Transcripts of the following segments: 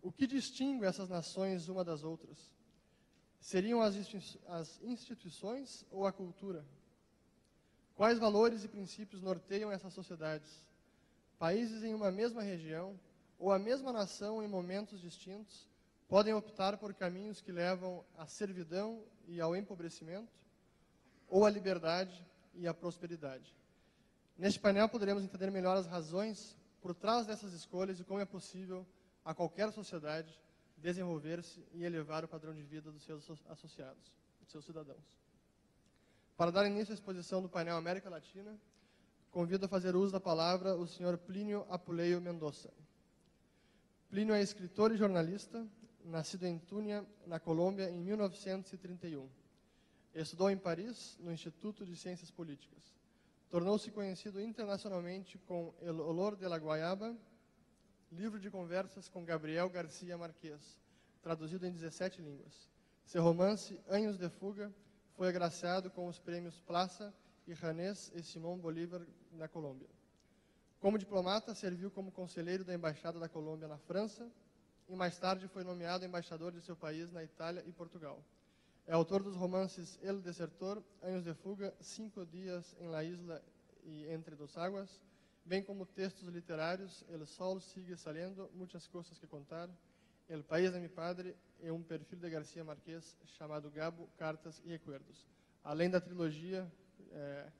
O que distingue essas nações uma das outras? Seriam as instituições ou a cultura? Quais valores e princípios norteiam essas sociedades? Países em uma mesma região ou a mesma nação em momentos distintos podem optar por caminhos que levam à servidão e ao empobrecimento, ou à liberdade e à prosperidade. Neste painel poderemos entender melhor as razões por trás dessas escolhas e como é possível a qualquer sociedade desenvolver-se e elevar o padrão de vida dos seus associados, dos seus cidadãos. Para dar início à exposição do painel América Latina, convido a fazer uso da palavra o senhor Plínio Apuleio Mendoza. Plínio é escritor e jornalista, nascido em Túnia, na Colômbia, em 1931. Estudou em Paris, no Instituto de Ciências Políticas. Tornou-se conhecido internacionalmente com El Olor de la Guayaba, livro de conversas com Gabriel García Márquez, traduzido em 17 línguas. Seu romance, Anos de Fuga, foi agraciado com os prêmios Plaza e Janés e Simón Bolívar na Colômbia. Como diplomata, serviu como conselheiro da Embaixada da Colômbia na França e mais tarde foi nomeado embaixador de seu país na Itália e Portugal. É autor dos romances El Desertor, Anos de Fuga, 5 Dias en la Isla e Entre dos Águas, bem como textos literários El Sol Sigue Saliendo, Muchas Cosas que Contar, El País de mi Padre e um perfil de García Márquez chamado Gabo, Cartas e Recuerdos. Além da trilogia,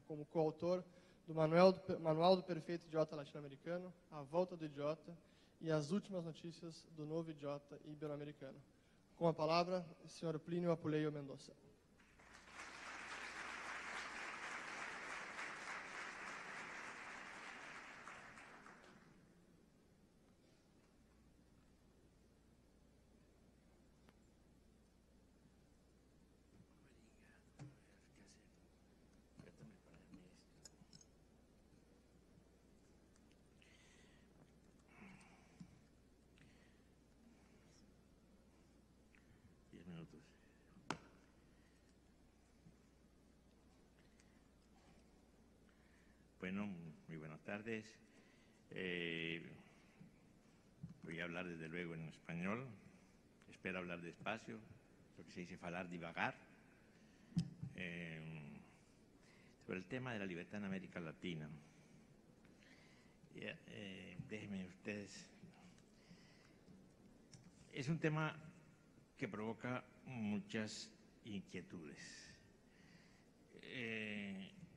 como coautor do Manual do Perfeito Idiota Latino-Americano, A Volta do Idiota e As Últimas Notícias do Novo Idiota Ibero-Americano. Com a palavra, o senhor Plínio Apuleio Mendoza. Bueno, muy buenas tardes. Voy a hablar desde luego en español. Espero hablar despacio, lo que se dice falar divagar. Sobre el tema de la libertad en América Latina. Déjenme ustedes. Es un tema que provoca muchas inquietudes.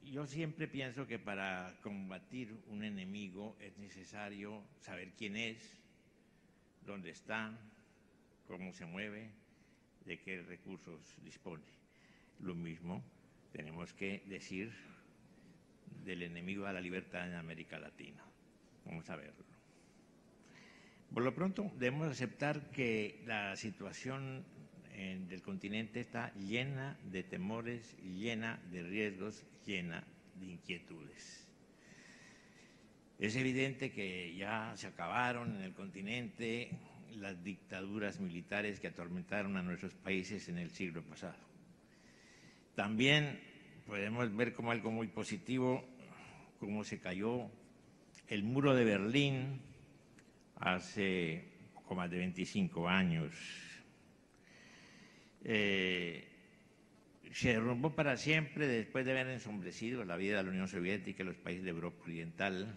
Yo siempre pienso que para combatir un enemigo es necesario saber quién es, dónde está, cómo se mueve, de qué recursos dispone. Lo mismo tenemos que decir del enemigo a la libertad en América Latina. Vamos a verlo. Por lo pronto debemos aceptar que la situación del continente está llena de temores, llena de riesgos, llena de inquietudes. Es evidente que ya se acabaron en el continente las dictaduras militares que atormentaron a nuestros países en el siglo pasado. También podemos ver como algo muy positivo cómo se cayó el muro de Berlín hace poco más de 25 años. Se derrumbó para siempre después de haber ensombrecido la vida de la Unión Soviética y los países de Europa Oriental,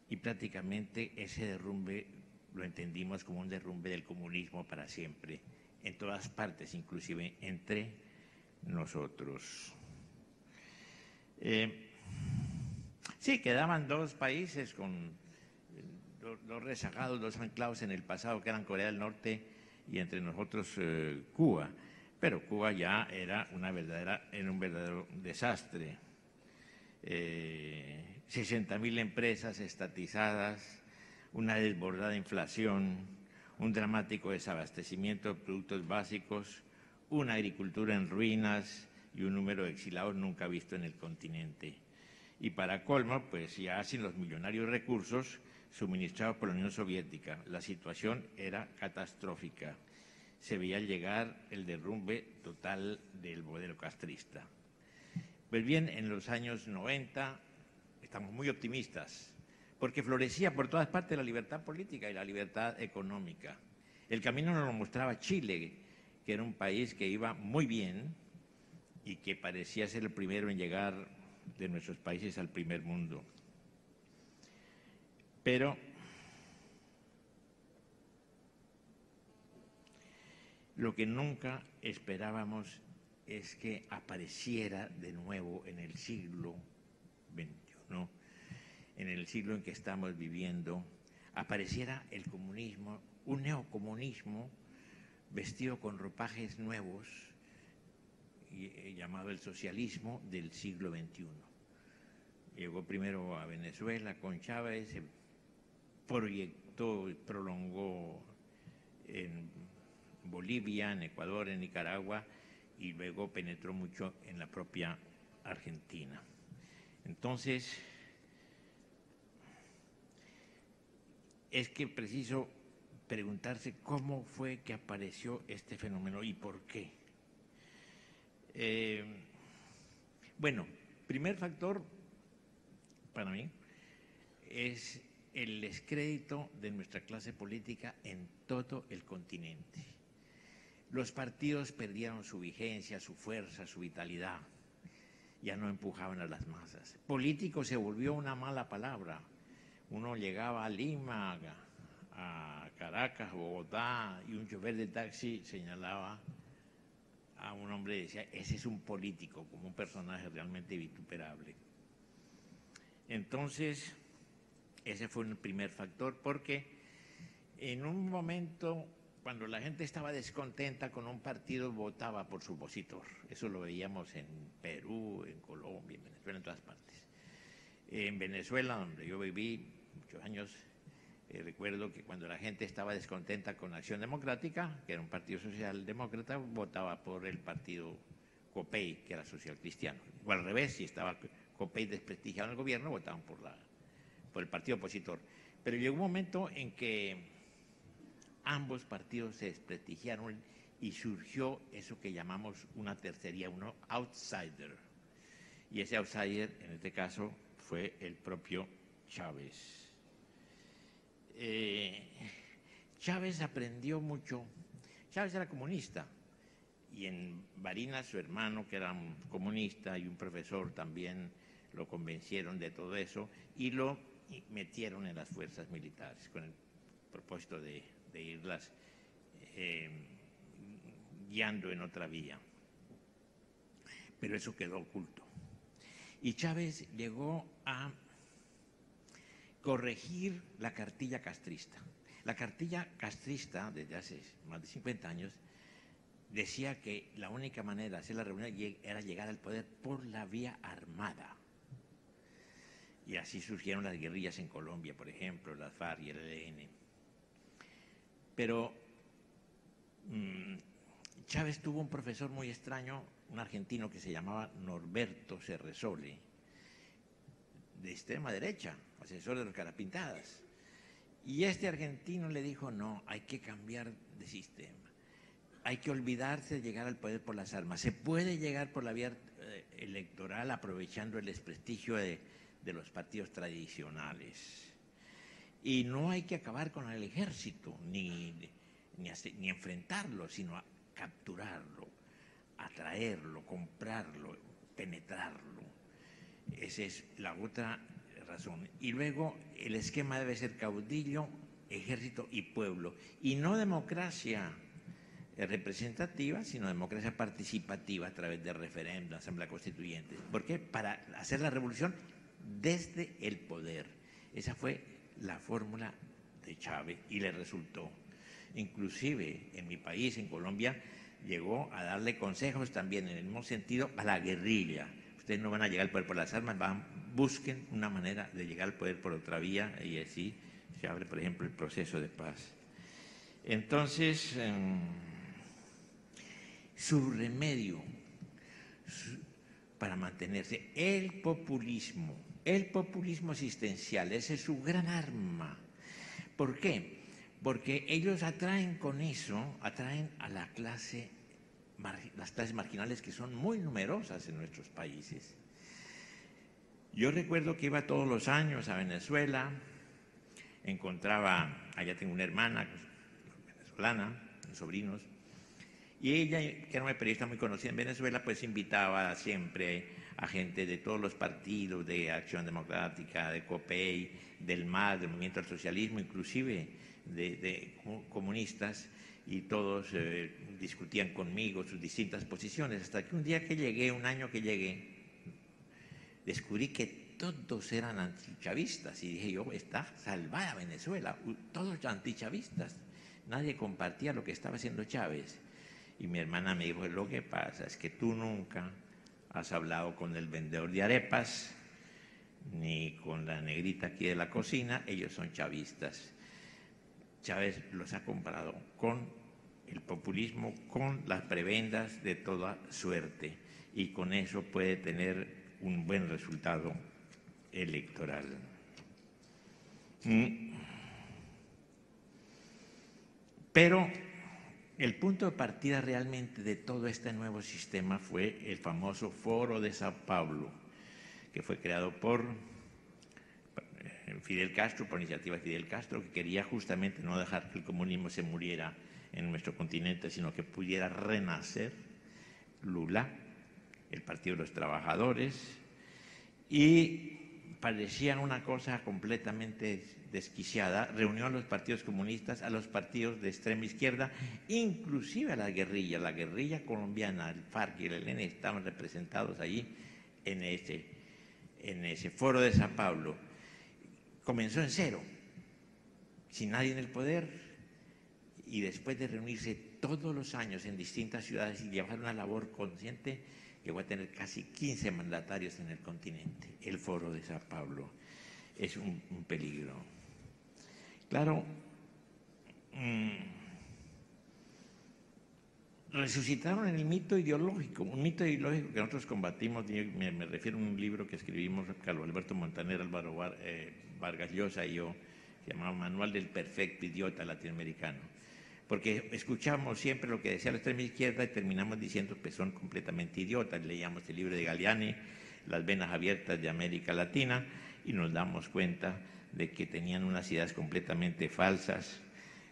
y prácticamente ese derrumbe lo entendimos como un derrumbe del comunismo para siempre, en todas partes, inclusive entre nosotros. Sí, quedaban dos países con dos rezagados, dos anclados en el pasado, que eran Corea del Norte y entre nosotros Cuba. Pero Cuba ya era un verdadero desastre. 60.000 empresas estatizadas, una desbordada inflación, un dramático desabastecimiento de productos básicos, una agricultura en ruinas y un número de exilados nunca visto en el continente. Y para colmo, pues ya sin los millonarios recursos suministrados por la Unión Soviética, la situación era catastrófica. Se veía llegar el derrumbe total del modelo castrista. Pues bien, en los años 90 estamos muy optimistas, porque florecía por todas partes la libertad política y la libertad económica. El camino nos lo mostraba Chile, que era un país que iba muy bien y que parecía ser el primero en llegar de nuestros países al primer mundo. Pero lo que nunca esperábamos es que apareciera de nuevo en el siglo XXI, en el siglo en que estamos viviendo, apareciera el comunismo, un neocomunismo vestido con ropajes nuevos, llamado el socialismo del siglo XXI. Llegó primero a Venezuela con Chávez, se proyectó y prolongó en Bolivia, en Ecuador, en Nicaragua, y luego penetró mucho en la propia Argentina. Entonces, es que preciso preguntarse cómo fue que apareció este fenómeno y por qué. Bueno, primer factor para mí es el descrédito de nuestra clase política en todo el continente. Los partidos perdieron su vigencia, su fuerza, su vitalidad. Ya no empujaban a las masas. Político se volvió una mala palabra. Uno llegaba a Lima, a Caracas, Bogotá, y un chofer de taxi señalaba a un hombre y decía, ese es un político, como un personaje realmente vituperable. Entonces, ese fue un primer factor, porque en un momento, cuando la gente estaba descontenta con un partido, votaba por su opositor. Eso lo veíamos en Perú, en Colombia, en Venezuela, en todas partes. En Venezuela, donde yo viví muchos años, recuerdo que cuando la gente estaba descontenta con Acción Democrática, que era un partido socialdemócrata, votaba por el partido COPEI, que era social cristiano. O al revés, si estaba COPEI desprestigiado en el gobierno, votaban por el partido opositor. Pero llegó un momento en que ambos partidos se desprestigiaron y surgió eso que llamamos una tercería, un outsider. Y ese outsider, en este caso, fue el propio Chávez. Chávez aprendió mucho. Chávez era comunista y en Barinas, su hermano, que era un comunista, y un profesor también lo convencieron de todo eso y lo metieron en las fuerzas militares con el propósito de irlas guiando en otra vía. Pero eso quedó oculto. Y Chávez llegó a corregir la cartilla castrista. La cartilla castrista, desde hace más de 50 años, decía que la única manera de hacer la revolución era llegar al poder por la vía armada. Y así surgieron las guerrillas en Colombia, por ejemplo, las FARC y el ELN. Pero Chávez tuvo un profesor muy extraño, un argentino que se llamaba Norberto Cerresole, de extrema derecha, asesor de los Carapintadas. Y este argentino le dijo, no, hay que cambiar de sistema. Hay que olvidarse de llegar al poder por las armas. Se puede llegar por la vía electoral aprovechando el desprestigio de los partidos tradicionales. Y no hay que acabar con el ejército, ni enfrentarlo, sino a capturarlo, atraerlo, comprarlo, penetrarlo. Esa es la otra razón. Y luego el esquema debe ser caudillo, ejército y pueblo. Y no democracia representativa, sino democracia participativa a través de referéndum, asamblea constituyente. ¿Por qué? Para hacer la revolución desde el poder. Esa fue la fórmula de Chávez y le resultó. Inclusive en mi país, en Colombia, llegó a darle consejos también en el mismo sentido a la guerrilla. Ustedes no van a llegar al poder por las armas, busquen una manera de llegar al poder por otra vía, y así se abre, por ejemplo, el proceso de paz. Entonces, su remedio para mantenerse, el populismo asistencial, ese es su gran arma. ¿Por qué? Porque ellos atraen con eso, atraen a las clases marginales que son muy numerosas en nuestros países. Yo recuerdo que iba todos los años a Venezuela, encontraba, allá tengo una hermana Choclana, mis sobrinos. Y ella, que era una periodista muy conocida en Venezuela, pues invitaba siempre a gente de todos los partidos, de Acción Democrática, de COPEI, del MAS, del Movimiento al Socialismo, inclusive de comunistas, y todos discutían conmigo sus distintas posiciones, hasta que un día que llegué, un año que llegué, descubrí que todos eran antichavistas, y dije yo, está salvada Venezuela, todos antichavistas, nadie compartía lo que estaba haciendo Chávez. Y mi hermana me dijo, lo que pasa es que tú nunca has hablado con el vendedor de arepas, ni con la negrita aquí de la cocina, ellos son chavistas. Chávez los ha comparado con el populismo, con las prebendas de toda suerte, y con eso puede tener un buen resultado electoral. Pero el punto de partida realmente de todo este nuevo sistema fue el famoso Foro de Sao Paulo, que fue creado por Fidel Castro, por iniciativa de Fidel Castro, que quería justamente no dejar que el comunismo se muriera en nuestro continente, sino que pudiera renacer. Lula, el Partido de los Trabajadores, y parecía una cosa completamente desquiciada. Reunió a los partidos comunistas, a los partidos de extrema izquierda, inclusive a la guerrilla colombiana, el FARC y el ELN estaban representados allí en ese Foro de Sao Paulo. Comenzó en cero, sin nadie en el poder, y después de reunirse todos los años en distintas ciudades y llevar una labor consciente, llegó a tener casi 15 mandatarios en el continente. El Foro de Sao Paulo es un peligro. Claro, resucitaron en el mito ideológico, un mito ideológico que nosotros combatimos. Me refiero a un libro que escribimos Carlos Alberto Montaner, Álvaro Vargas Llosa y yo, se llamaba Manual del Perfecto Idiota Latinoamericano, porque escuchamos siempre lo que decía la extrema izquierda y terminamos diciendo que son completamente idiotas. Leíamos el libro de Galeani, Las venas abiertas de América Latina, y nos damos cuenta de que tenían unas ideas completamente falsas.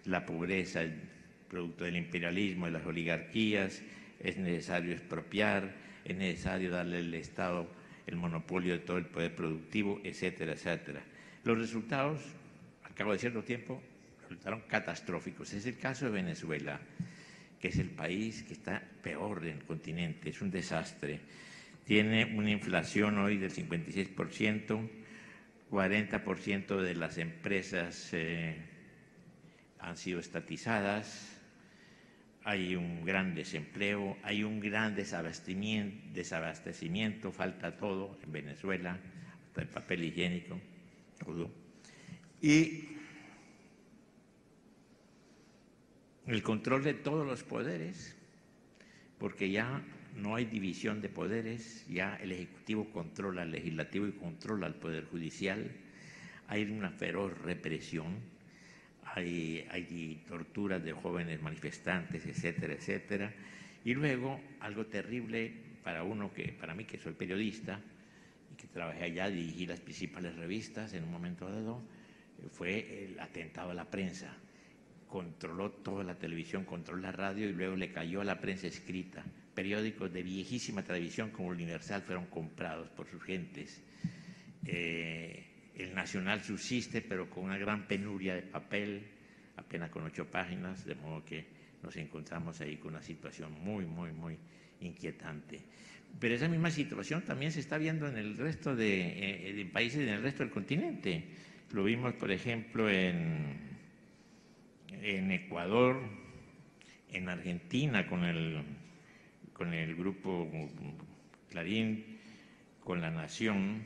La pobreza, el producto del imperialismo, de las oligarquías, es necesario expropiar, es necesario darle al Estado el monopolio de todo el poder productivo, etcétera, etcétera. Los resultados, al cabo de cierto tiempo, resultaron catastróficos. Es el caso de Venezuela, que es el país que está peor del continente, es un desastre. Tiene una inflación hoy del 56%, 40% de las empresas han sido estatizadas, hay un gran desempleo, hay un gran desabastecimiento, falta todo en Venezuela, hasta el papel higiénico, todo. Y el control de todos los poderes, porque ya no hay división de poderes, ya el Ejecutivo controla al Legislativo y controla al Poder Judicial, hay una feroz represión, hay torturas de jóvenes manifestantes, etcétera, etcétera. Y luego, algo terrible para mí que soy periodista y que trabajé allá, dirigí las principales revistas en un momento dado, fue el atentado a la prensa. Controló toda la televisión, controló la radio y luego le cayó a la prensa escrita. Periódicos de viejísima tradición como Universal fueron comprados por sus gentes. El Nacional subsiste, pero con una gran penuria de papel, apenas con 8 páginas, de modo que nos encontramos ahí con una situación muy, muy, muy inquietante. Pero esa misma situación también se está viendo en el resto de países, en el resto del continente. Lo vimos, por ejemplo, en Ecuador, en Argentina con el grupo Clarín, con La Nación,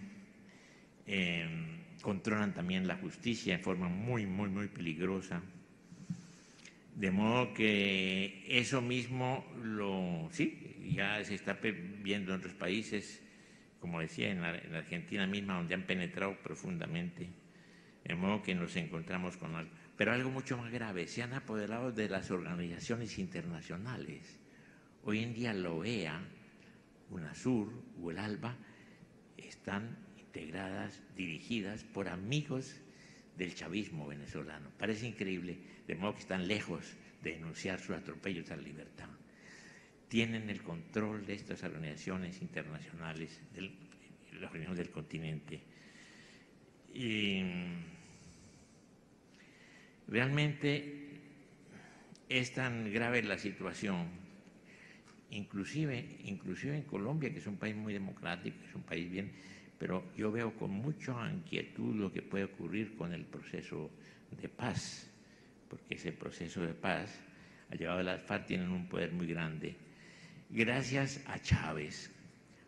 controlan también la justicia en forma muy, muy, muy peligrosa. De modo que eso mismo ya se está viendo en otros países, como decía, en la Argentina misma, donde han penetrado profundamente. De modo que nos encontramos con algo. Pero algo mucho más grave, se han apoderado de las organizaciones internacionales. Hoy en día la OEA, UNASUR o el ALBA están integradas, dirigidas por amigos del chavismo venezolano. Parece increíble, de modo que están lejos de denunciar sus atropellos a la libertad. Tienen el control de estas organizaciones internacionales, de las organizaciones del continente. Y realmente es tan grave la situación, inclusive en Colombia, que es un país muy democrático, es un país bien, pero yo veo con mucha inquietud lo que puede ocurrir con el proceso de paz, porque ese proceso de paz ha llevado a las FARC, tienen un poder muy grande. Gracias a Chávez,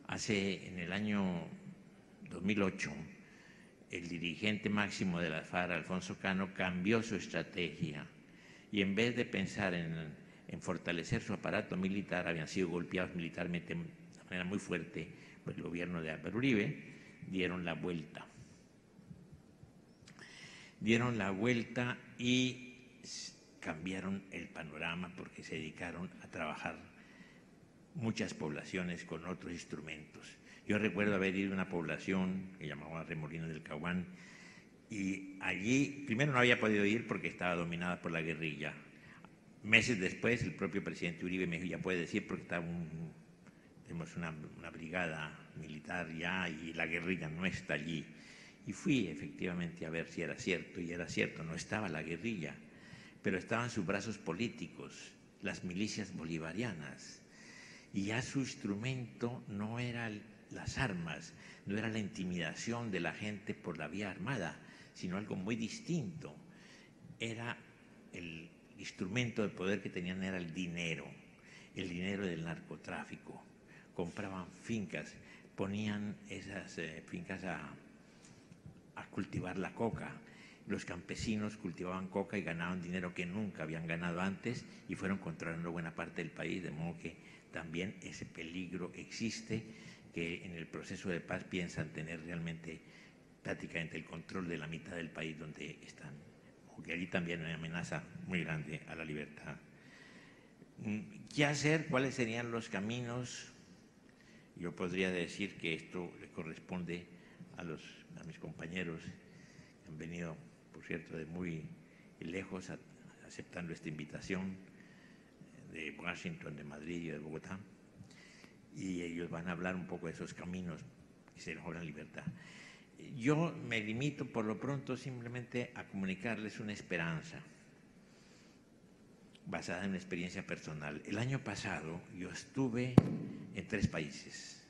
en el año 2008, el dirigente máximo de las FARC, Alfonso Cano, cambió su estrategia y en vez de pensar en fortalecer su aparato militar, habían sido golpeados militarmente de manera muy fuerte por el gobierno de Álvaro Uribe, dieron la vuelta. Dieron la vuelta y cambiaron el panorama porque se dedicaron a trabajar muchas poblaciones con otros instrumentos. Yo recuerdo haber ido a una población que llamaba Remolino del Caguán y allí, primero no había podido ir porque estaba dominada por la guerrilla. Meses después, el propio presidente Uribe me dijo, ya puede decir porque está tenemos una brigada militar ya y la guerrilla no está allí. Y fui efectivamente a ver si era cierto, y era cierto, no estaba la guerrilla, pero estaban sus brazos políticos, las milicias bolivarianas. Y ya su instrumento no eran las armas, no era la intimidación de la gente por la vía armada, sino algo muy distinto. Era el instrumento de poder que tenían era el dinero del narcotráfico. Compraban fincas, ponían esas fincas a cultivar la coca. Los campesinos cultivaban coca y ganaban dinero que nunca habían ganado antes y fueron controlando buena parte del país, de modo que también ese peligro existe, que en el proceso de paz piensan tener realmente prácticamente el control de la mitad del país donde están, porque allí también hay una amenaza muy grande a la libertad. ¿Qué hacer? ¿Cuáles serían los caminos? Yo podría decir que esto le corresponde a mis compañeros que han venido, por cierto, de muy lejos aceptando esta invitación de Washington, de Madrid y de Bogotá, y ellos van a hablar un poco de esos caminos que se logran libertad. Yo me limito por lo pronto simplemente a comunicarles una esperanza basada en una experiencia personal. El año pasado yo estuve en 3 países.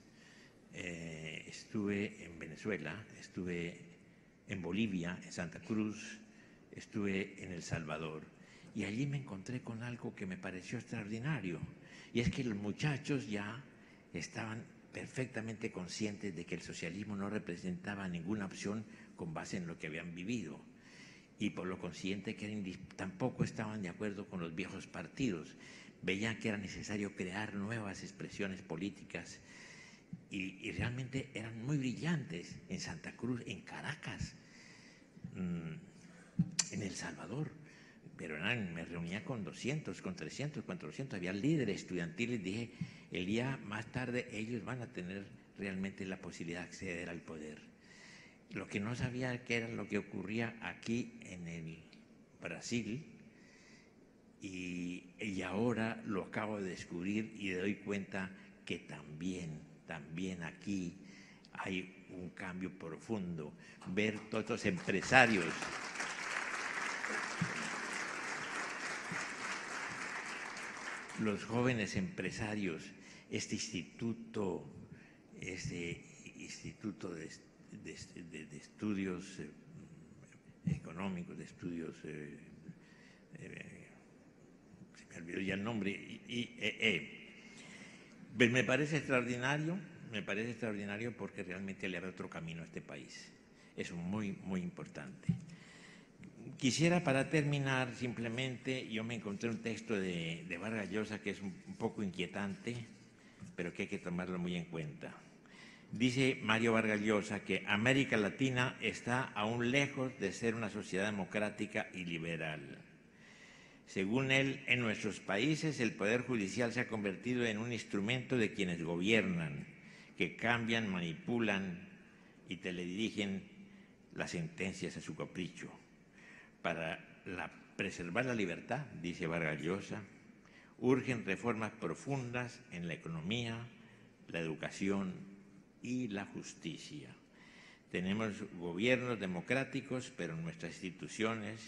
Estuve en Venezuela, estuve en Bolivia, en Santa Cruz, estuve en El Salvador. Y allí me encontré con algo que me pareció extraordinario. Y es que los muchachos ya estaban perfectamente conscientes de que el socialismo no representaba ninguna opción con base en lo que habían vivido. Y por lo consciente que tampoco estaban de acuerdo con los viejos partidos. Veían que era necesario crear nuevas expresiones políticas y realmente eran muy brillantes en Santa Cruz, en Caracas, en El Salvador. Pero me reunía con 200, con 300, 400, había líderes estudiantiles. Dije, el día más tarde ellos van a tener realmente la posibilidad de acceder al poder. Lo que no sabía que era lo que ocurría aquí en el Brasil, y ahora lo acabo de descubrir y me doy cuenta que también aquí hay un cambio profundo. Ver todos estos empresarios los jóvenes empresarios, este instituto de estudios económicos, de estudios, se me olvidó ya el nombre, me parece extraordinario porque realmente le abre otro camino a este país. Es muy, muy importante. Quisiera, para terminar, simplemente, yo me encontré un texto de Vargas Llosa que es un poco inquietante, pero que hay que tomarlo muy en cuenta. Dice Mario Vargas Llosa que América Latina está aún lejos de ser una sociedad democrática y liberal. Según él, en nuestros países el Poder Judicial se ha convertido en un instrumento de quienes gobiernan, que cambian, manipulan y teledirigen las sentencias a su capricho. Para preservar la libertad, dice Vargas Llosa, urgen reformas profundas en la economía, la educación y la justicia. Tenemos gobiernos democráticos, pero nuestras instituciones,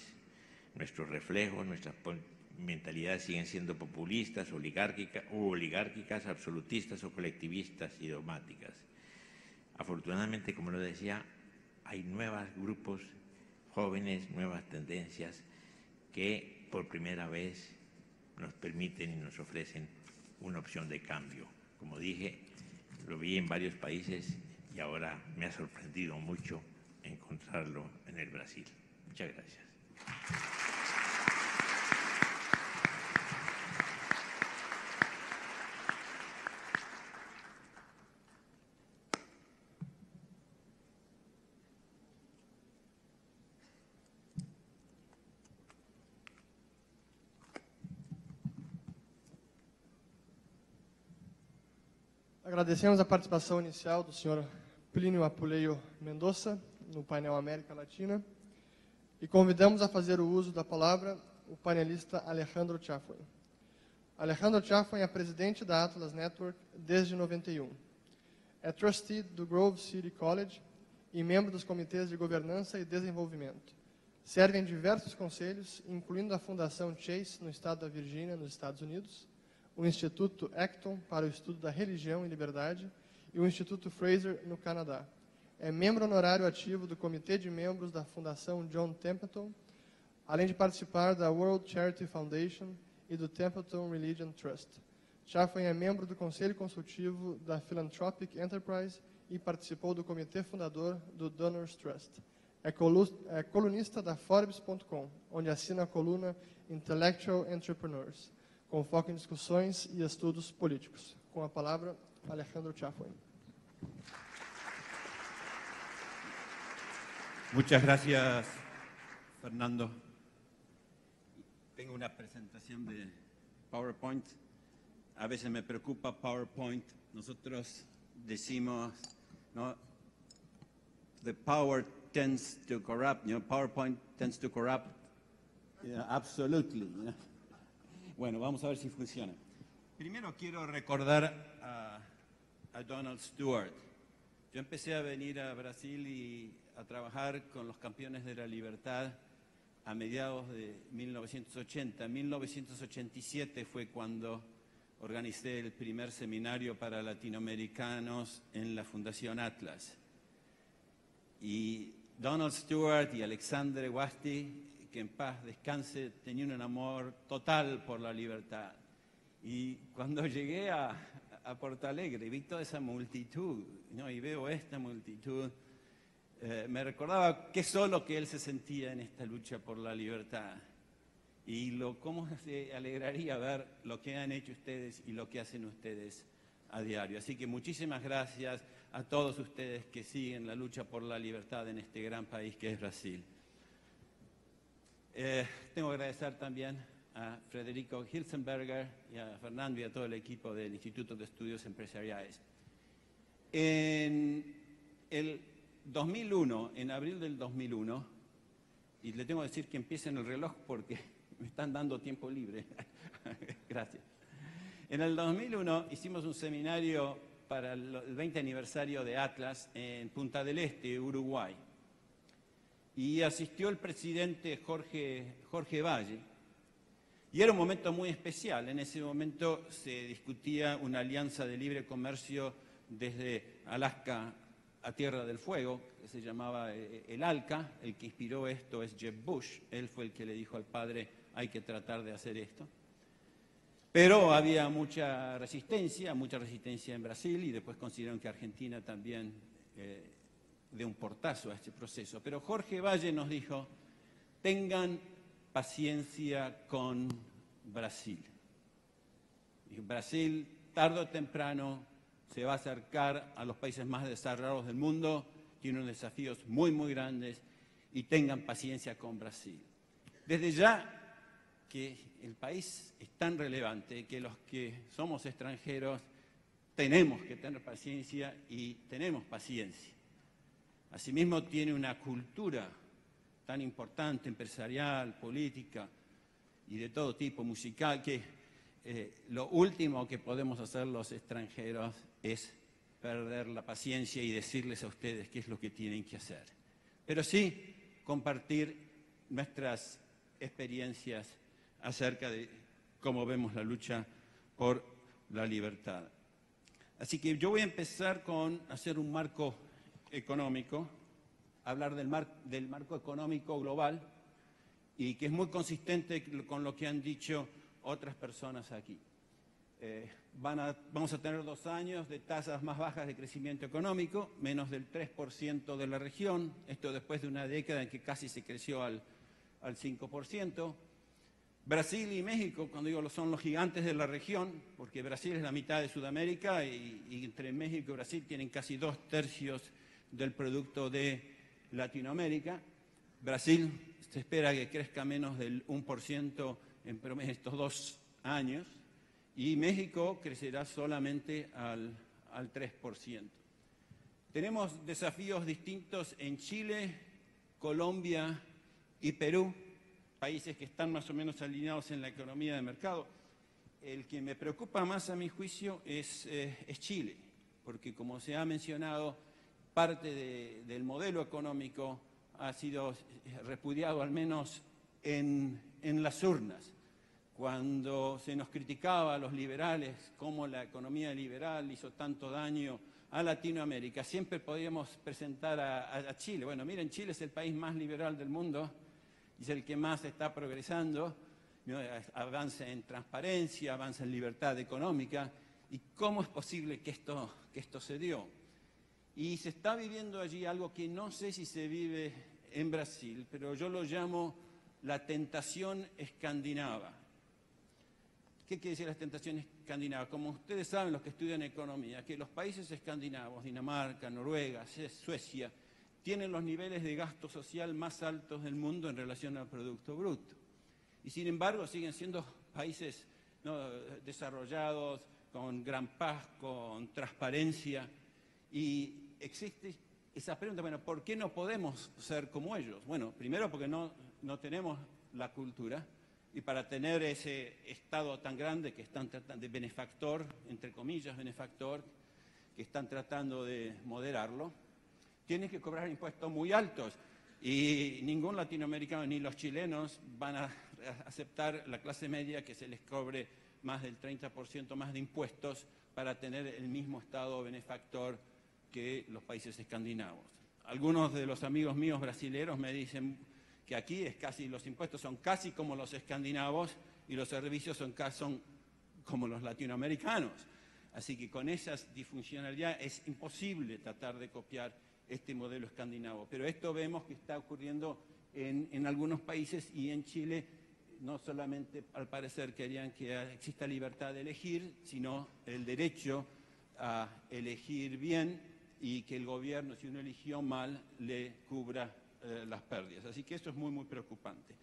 nuestros reflejos, nuestras mentalidades siguen siendo populistas, oligárquicas, absolutistas o colectivistas y dogmáticas. Afortunadamente, como lo decía, hay nuevos grupos jóvenes, nuevas tendencias que por primera vez nos permiten y nos ofrecen una opción de cambio. Como dije, lo vi en varios países y ahora me ha sorprendido mucho encontrarlo en el Brasil. Muchas gracias. Agradecemos a participação inicial do senhor Plínio Apuleio Mendonça no painel América Latina e convidamos a fazer o uso da palavra o panelista Alejandro Chaffoin. Alejandro Chaffoin é presidente da Atlas Network desde 91. É trustee do Grove City College e membro dos comitês de governança e desenvolvimento. Serve em diversos conselhos, incluindo a Fundação Chase, no estado da Virgínia, nos Estados Unidos, o Instituto Acton para o Estudo da Religião e Liberdade e o Instituto Fraser, no Canadá. É membro honorário ativo do Comitê de Membros da Fundação John Templeton, além de participar da World Charity Foundation e do Templeton Religion Trust. Chaffoin é membro do Conselho Consultivo da Philanthropic Enterprise e participou do comitê fundador do Donors Trust. É colunista da Forbes.com, onde assina a coluna Intellectual Entrepreneurs, com foco em discussões e estudos políticos. Com a palavra, Alejandro Chaffoin. Muchas gracias, Fernando. Tengo una presentación de PowerPoint. A veces me preocupa PowerPoint. Nosotros decimos, ¿no? The power tends to corrupt. PowerPoint tends to corrupt. Absolutely. Bueno, vamos a ver si funciona. Primero quiero recordar a Donald Stewart. Yo empecé a venir a Brasil y a trabajar con los campeones de la libertad a mediados de 1980. En 1987 fue cuando organicé el primer seminario para latinoamericanos en la Fundación Atlas. Y Donald Stewart y Alexandre Guasti, que en paz descanse, tenían un amor total por la libertad. Y cuando llegué a Porto Alegre y vi toda esa multitud, ¿no? Y veo esta multitud, me recordaba qué solo que él se sentía en esta lucha por la libertad. Y cómo se alegraría ver lo que han hecho ustedes y lo que hacen ustedes a diario. Así que muchísimas gracias a todos ustedes que siguen la lucha por la libertad en este gran país que es Brasil. Tengo que agradecer también a Federico Hilsenberger y a Fernando y a todo el equipo del Instituto de Estudios Empresariales. En el 2001, en abril del 2001, y le tengo que decir que empiecen el reloj porque me están dando tiempo libre. Gracias. En el 2001 hicimos un seminario para el 20 aniversario de Atlas en Punta del Este, Uruguay. Y asistió el presidente Jorge Valle. Y era un momento muy especial. En ese momento se discutía una alianza de libre comercio desde Alaska a Tierra del Fuego, que se llamaba el ALCA. El que inspiró esto es Jeb Bush. Él fue el que le dijo al padre, hay que tratar de hacer esto. Pero había mucha resistencia en Brasil y después consideraron que Argentina también de un portazo a este proceso. Pero Jorge Valle nos dijo, tengan paciencia con Brasil. Y Brasil, tarde o temprano, se va a acercar a los países más desarrollados del mundo, tiene unos desafíos muy, muy grandes, y tengan paciencia con Brasil. Desde ya que el país es tan relevante que los que somos extranjeros tenemos que tener paciencia y tenemos paciencia. Asimismo, tiene una cultura tan importante, empresarial, política y de todo tipo, musical, que lo último que podemos hacer los extranjeros es perder la paciencia y decirles a ustedes qué es lo que tienen que hacer. Pero sí compartir nuestras experiencias acerca de cómo vemos la lucha por la libertad. Así que yo voy a empezar con hacer un marco económico, hablar del marco económico global y que es muy consistente con lo que han dicho otras personas aquí. Vamos a tener 2 años de tasas más bajas de crecimiento económico, menos del 3% de la región, esto después de una década en que casi se creció al 5%. Brasil y México, cuando digo son los gigantes de la región, porque Brasil es la mitad de Sudamérica y entre México y Brasil tienen casi 2/3 del producto de Latinoamérica. Brasil se espera que crezca menos del 1% en promedio estos 2 años y México crecerá solamente al 3%. Tenemos desafíos distintos en Chile, Colombia y Perú, países que están más o menos alineados en la economía de mercado. El que me preocupa más, a mi juicio, es Chile, porque como se ha mencionado, parte del modelo económico ha sido repudiado, al menos en las urnas. Cuando se nos criticaba a los liberales cómo la economía liberal hizo tanto daño a Latinoamérica, siempre podíamos presentar a Chile. Bueno, miren, Chile es el país más liberal del mundo, es el que más está progresando, ¿no? Avanza en transparencia, avanza en libertad económica. ¿Y cómo es posible que esto se dio? Y se está viviendo allí algo que no sé si se vive en Brasil, pero yo lo llamo la tentación escandinava. ¿Qué quiere decir la tentación escandinava? Como ustedes saben, los que estudian economía, que los países escandinavos, Dinamarca, Noruega, Suecia, tienen los niveles de gasto social más altos del mundo en relación al Producto Bruto. Y sin embargo siguen siendo países, ¿no?, desarrollados, con gran paz, con transparencia. Y existe esa pregunta, bueno, ¿por qué no podemos ser como ellos? Bueno, primero porque no tenemos la cultura, y para tener ese Estado tan grande que están tratando de benefactor, entre comillas, benefactor, que están tratando de moderarlo, tienen que cobrar impuestos muy altos y ningún latinoamericano ni los chilenos van a aceptar la clase media que se les cobre más del 30% más de impuestos para tener el mismo Estado benefactor que los países escandinavos. Algunos de los amigos míos brasileños me dicen que aquí los impuestos son casi como los escandinavos y los servicios son como los latinoamericanos. Así que con esas disfuncionalidades es imposible tratar de copiar este modelo escandinavo. Pero esto vemos que está ocurriendo en algunos países y en Chile no solamente al parecer querían que exista libertad de elegir, sino el derecho a elegir bien y que el gobierno, si uno eligió mal, le cubra las pérdidas. Así que eso es muy, muy preocupante.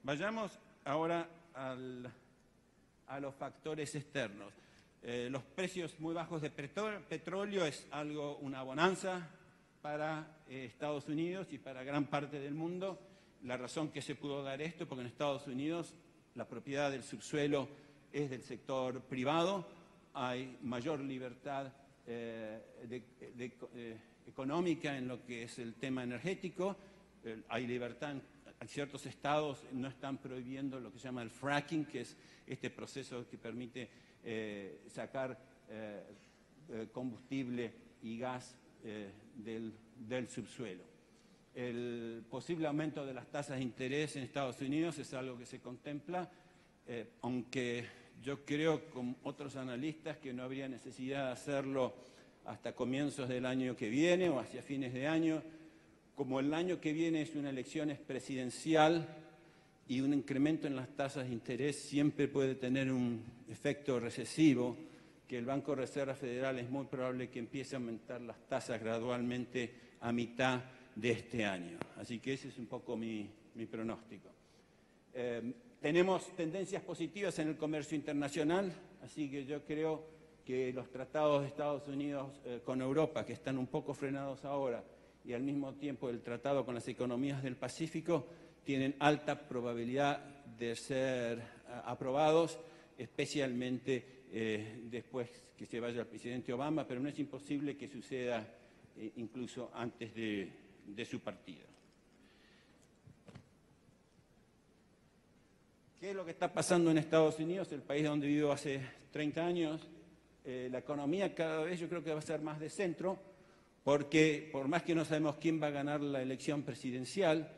Vayamos ahora a los factores externos. Los precios muy bajos de petróleo es una bonanza para Estados Unidos y para gran parte del mundo. La razón que se pudo dar esto, porque en Estados Unidos la propiedad del subsuelo es del sector privado, hay mayor libertad económica en lo que es el tema energético, hay libertad en ciertos estados, no están prohibiendo lo que se llama el fracking, que es este proceso que permite sacar combustible y gas del subsuelo. El posible aumento de las tasas de interés en Estados Unidos es algo que se contempla, aunque yo creo, con otros analistas, que no habría necesidad de hacerlo hasta comienzos del año que viene o hacia fines de año. Como el año que viene es una elección presidencial y un incremento en las tasas de interés siempre puede tener un efecto recesivo, que el Banco de Reserva Federal es muy probable que empiece a aumentar las tasas gradualmente a mitad de este año. Así que ese es un poco mi pronóstico. Tenemos tendencias positivas en el comercio internacional, así que yo creo que los tratados de Estados Unidos con Europa, que están un poco frenados ahora, y al mismo tiempo el tratado con las economías del Pacífico tienen alta probabilidad de ser aprobados, especialmente después que se vaya el presidente Obama, pero no es imposible que suceda incluso antes de su partida. ¿Qué es lo que está pasando en Estados Unidos, el país donde vivo hace 30 años? La economía cada vez yo creo que va a ser más de centro, porque por más que no sabemos quién va a ganar la elección presidencial,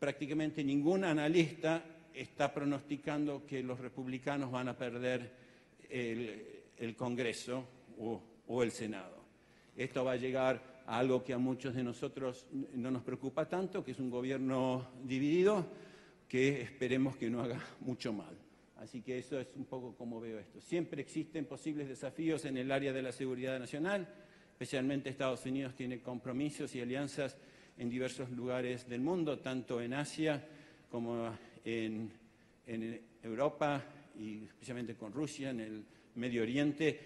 prácticamente ningún analista está pronosticando que los republicanos van a perder el Congreso o el Senado. Esto va a llegar a algo que a muchos de nosotros no nos preocupa tanto, que es un gobierno dividido, que esperemos que no haga mucho mal. Así que eso es un poco como veo esto. Siempre existen posibles desafíos en el área de la seguridad nacional, especialmente Estados Unidos tiene compromisos y alianzas en diversos lugares del mundo, tanto en Asia como en Europa y especialmente con Rusia, en el Medio Oriente.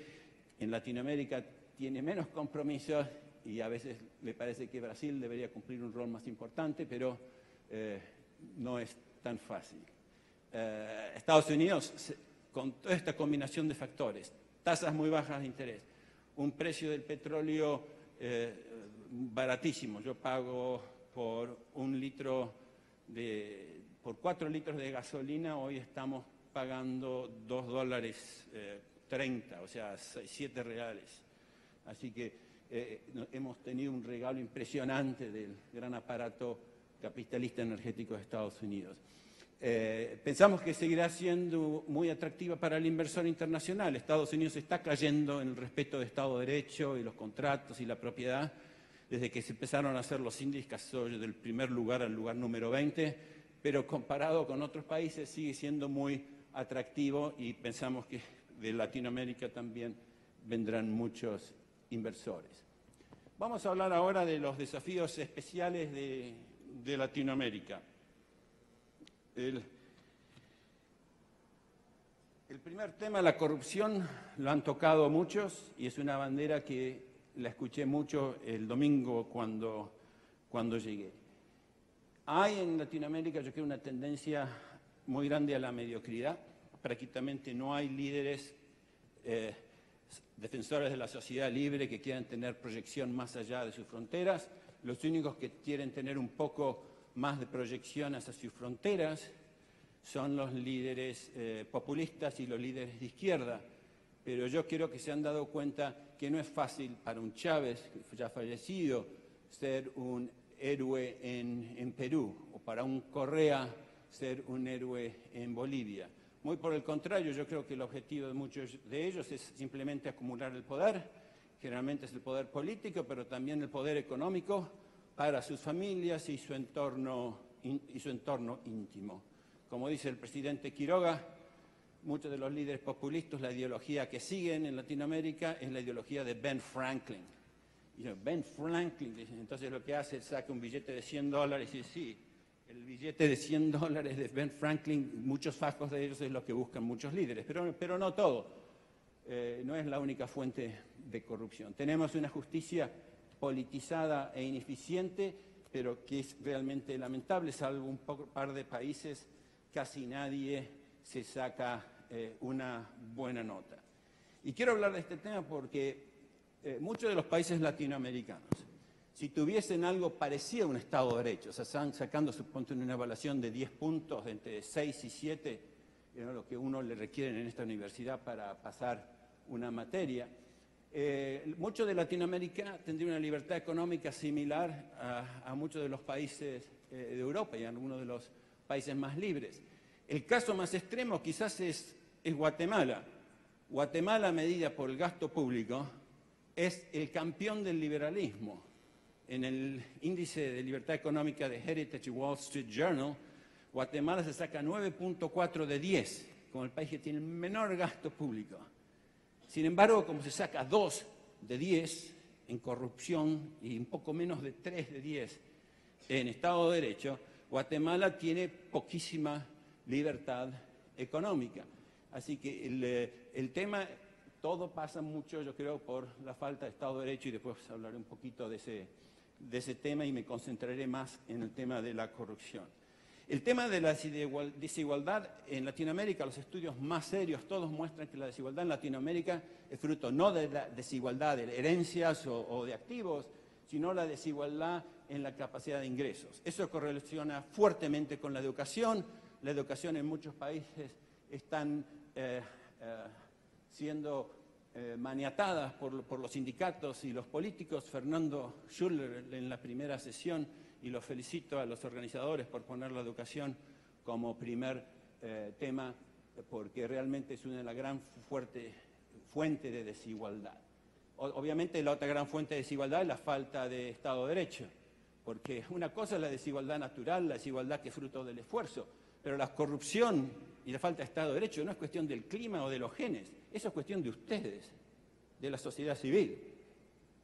En Latinoamérica tiene menos compromisos y a veces le parece que Brasil debería cumplir un rol más importante, pero no es tan fácil. Estados Unidos, con toda esta combinación de factores, tasas muy bajas de interés, un precio del petróleo baratísimo. Yo pago por 4 litros de gasolina, hoy estamos pagando $2.30, o sea, 7 reales. Así que hemos tenido un regalo impresionante del gran aparato capitalista energético de Estados Unidos. Pensamos que seguirá siendo muy atractiva para el inversor internacional. Estados Unidos está cayendo en el respeto de Estado de Derecho y los contratos y la propiedad. Desde que se empezaron a hacer los índices, pasó del primer lugar al lugar número 20, pero comparado con otros países sigue siendo muy atractivo y pensamos que de Latinoamérica también vendrán muchos inversores. Vamos a hablar ahora de los desafíos especiales de Latinoamérica. El primer tema, la corrupción, lo han tocado muchos y es una bandera que la escuché mucho el domingo cuando llegué. Hay en Latinoamérica, yo creo, una tendencia muy grande a la mediocridad. Prácticamente no hay líderes defensores de la sociedad libre que quieran tener proyección más allá de sus fronteras. Los únicos que quieren tener un poco más de proyección hacia sus fronteras son los líderes populistas y los líderes de izquierda. Pero yo creo que se han dado cuenta que no es fácil para un Chávez, ya fallecido, ser un héroe en Perú, o para un Correa ser un héroe en Bolivia. Muy por el contrario, yo creo que el objetivo de muchos de ellos es simplemente acumular el poder, generalmente es el poder político, pero también el poder económico para sus familias y su entorno íntimo. Como dice el presidente Quiroga, muchos de los líderes populistas, la ideología que siguen en Latinoamérica es la ideología de Ben Franklin. Y Ben Franklin, entonces lo que hace es saca un billete de $100 y dice, sí, el billete de $100 de Ben Franklin, muchos fajos de ellos es lo que buscan muchos líderes, pero no todo. No es la única fuente de corrupción. Tenemos una justicia politizada e ineficiente, pero que es realmente lamentable, salvo un par de países, casi nadie se saca una buena nota. Y quiero hablar de este tema porque muchos de los países latinoamericanos, si tuviesen algo parecido a un Estado de Derecho, o sea, están sacando supongo una evaluación de 10 puntos, de entre 6 y 7, lo que uno le requieren en esta universidad para pasar una materia, mucho de Latinoamérica tendría una libertad económica similar a muchos de los países de Europa y a algunos de los países más libres. El caso más extremo quizás es Guatemala. Guatemala, medida por el gasto público, es el campeón del liberalismo. En el índice de libertad económica de Heritage Wall Street Journal, Guatemala se saca 9.4 de 10, como el país que tiene el menor gasto público. Sin embargo, como se saca 2 de 10 en corrupción y un poco menos de 3 de 10 en Estado de Derecho, Guatemala tiene poquísima libertad económica. Así que el tema, todo pasa mucho, yo creo, por la falta de Estado de Derecho y después hablaré un poquito de de ese tema y me concentraré más en el tema de la corrupción. El tema de la desigualdad en Latinoamérica, los estudios más serios, todos muestran que la desigualdad en Latinoamérica es fruto no de la desigualdad de herencias o de activos, sino la desigualdad en la capacidad de ingresos. Eso correlaciona fuertemente con la educación. La educación en muchos países están siendo maniatadas por los sindicatos y los políticos. Fernando Schuller en la primera sesión, y los felicito a los organizadores por poner la educación como primer tema, porque realmente es una de las gran fuente de desigualdad. Obviamente la otra gran fuente de desigualdad es la falta de Estado de Derecho, porque una cosa es la desigualdad natural, la desigualdad que es fruto del esfuerzo, pero la corrupción y la falta de Estado de Derecho no es cuestión del clima o de los genes, eso es cuestión de ustedes, de la sociedad civil.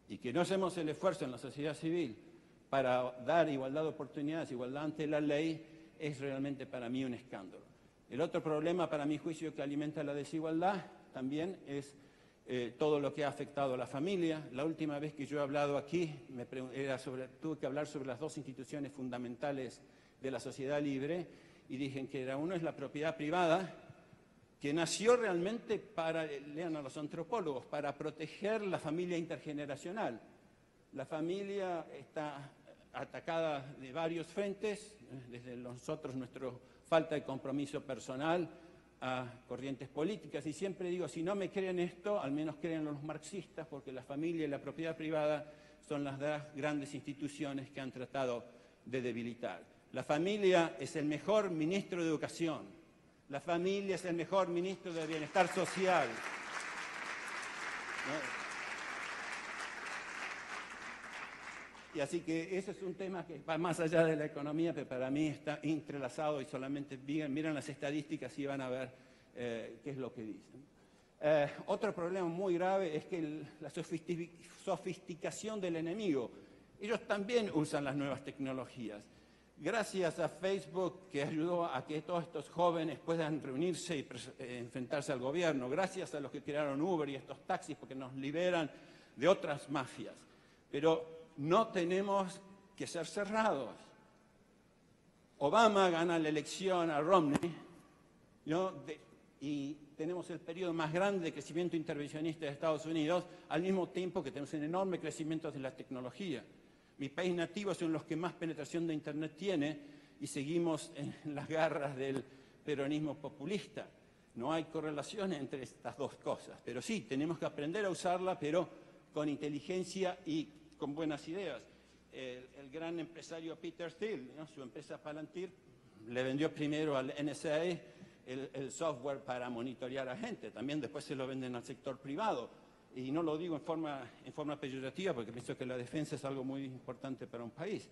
Y que no hacemos el esfuerzo en la sociedad civil para dar igualdad de oportunidades, igualdad ante la ley, es realmente para mí un escándalo. El otro problema, para mi juicio, que alimenta la desigualdad también es todo lo que ha afectado a la familia. La última vez que yo he hablado aquí, tuve que hablar sobre las dos instituciones fundamentales de la sociedad libre, y dije que uno es la propiedad privada, que nació realmente para, lean a los antropólogos, para proteger la familia intergeneracional. La familia está atacada de varios frentes, desde nosotros, nuestra falta de compromiso personal, a corrientes políticas, y siempre digo, si no me creen esto, al menos creen los marxistas, porque la familia y la propiedad privada son las dos grandes instituciones que han tratado de debilitar. La familia es el mejor ministro de educación, la familia es el mejor ministro de bienestar social. Y así que ese es un tema que va más allá de la economía, pero para mí está entrelazado, y solamente miran las estadísticas y van a ver qué es lo que dicen. Otro problema muy grave es que la sofisticación del enemigo. Ellos también usan las nuevas tecnologías. Gracias a Facebook, que ayudó a que todos estos jóvenes puedan reunirse y enfrentarse al gobierno. Gracias a los que crearon Uber y estos taxis, porque nos liberan de otras mafias. Pero no tenemos que ser cerrados. Obama gana la elección a Romney, ¿no? Y tenemos el periodo más grande de crecimiento intervencionista de Estados Unidos, al mismo tiempo que tenemos un enorme crecimiento de la tecnología. Mi país nativo son los que más penetración de Internet tiene, y seguimos en las garras del peronismo populista. No hay correlación entre estas dos cosas, pero sí, tenemos que aprender a usarla, pero con inteligencia y con buenas ideas. El gran empresario Peter Thiel, ¿no? Su empresa Palantir, le vendió primero al NSA el software para monitorear a gente. También después se lo venden al sector privado. Y no lo digo en forma peyorativa, porque pienso que la defensa es algo muy importante para un país.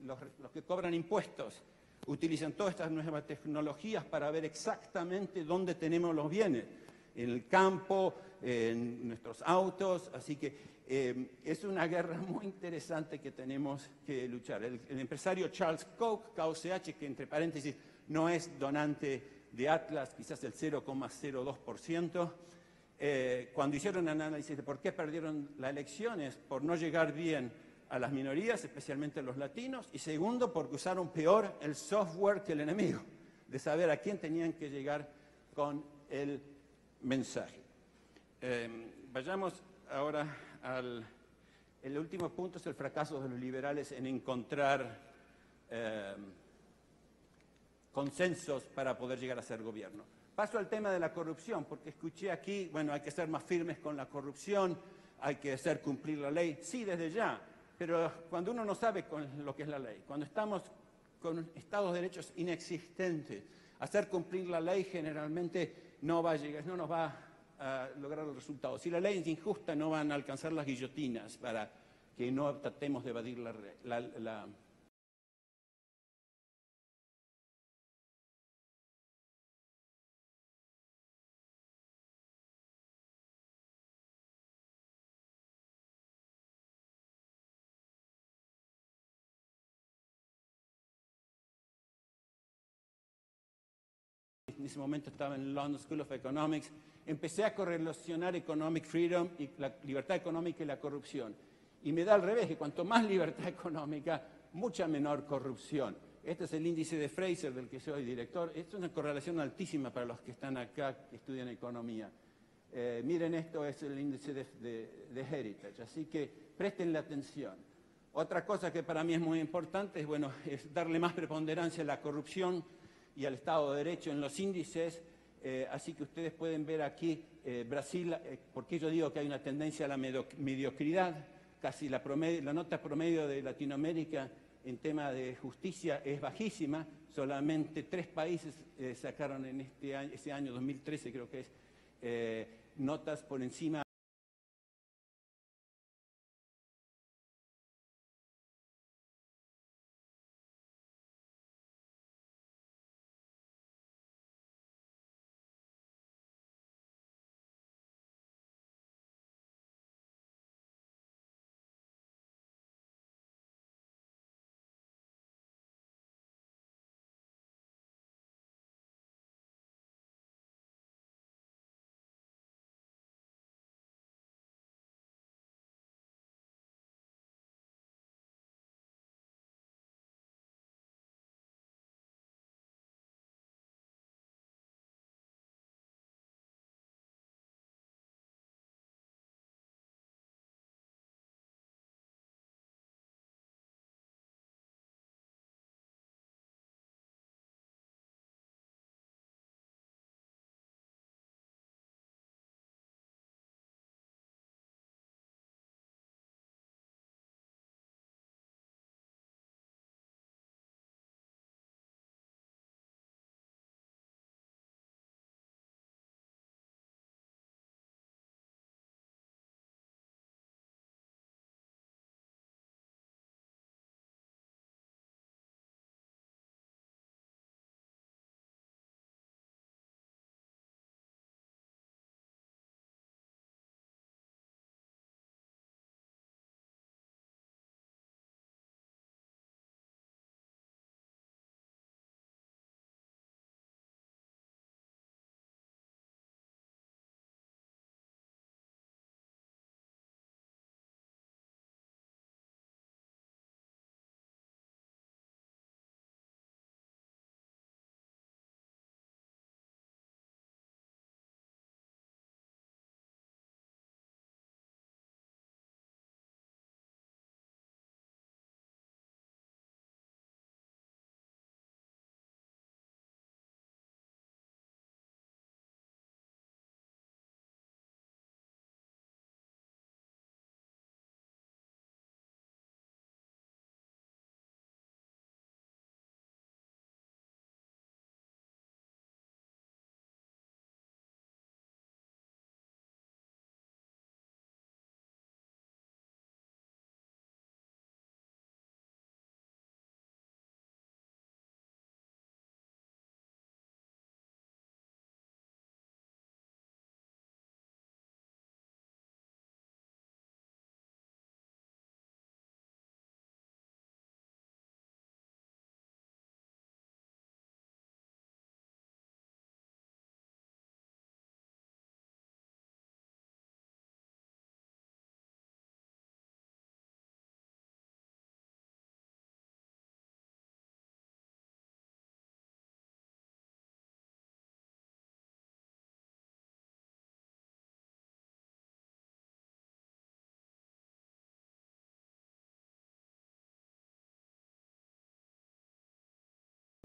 Los que cobran impuestos utilizan todas estas nuevas tecnologías para ver exactamente dónde tenemos los bienes, en el campo, en nuestros autos, así que es una guerra muy interesante que tenemos que luchar. El empresario Charles Koch, KOCH, que entre paréntesis no es donante de Atlas, quizás el 0,02%, cuando hicieron un análisis de por qué perdieron las elecciones, por no llegar bien a las minorías, especialmente a los latinos, y segundo, porque usaron peor el software que el enemigo, de saber a quién tenían que llegar con el mensaje. Vayamos ahora el último punto, es el fracaso de los liberales en encontrar consensos para poder llegar a ser gobierno. Paso al tema de la corrupción, porque escuché aquí, bueno, hay que ser más firmes con la corrupción, hay que hacer cumplir la ley, sí, desde ya, pero cuando uno no sabe lo que es la ley, cuando estamos con estados de derechos inexistentes, hacer cumplir la ley generalmente no va a llegar, no nos va a lograr el resultado. Si la ley es injusta, no van a alcanzar las guillotinas para que no tratemos de evadir la En ese momento estaba en el London School of Economics. Empecé a correlacionar economic freedom y la libertad económica y la corrupción. Y me da al revés, que cuanto más libertad económica, mucha menor corrupción. Este es el índice de Fraser, del que soy director. Esto es una correlación altísima para los que están acá, que estudian economía. Miren, esto es el índice de Heritage, así que prestenle atención. Otra cosa que para mí es muy importante es, bueno, es darle más preponderancia a la corrupción y al Estado de Derecho en los índices. Así que ustedes pueden ver aquí Brasil, porque yo digo que hay una tendencia a la mediocridad. Casi la nota promedio de Latinoamérica en tema de justicia es bajísima. Solamente 3 países sacaron en ese año 2013, creo que es, notas por encima.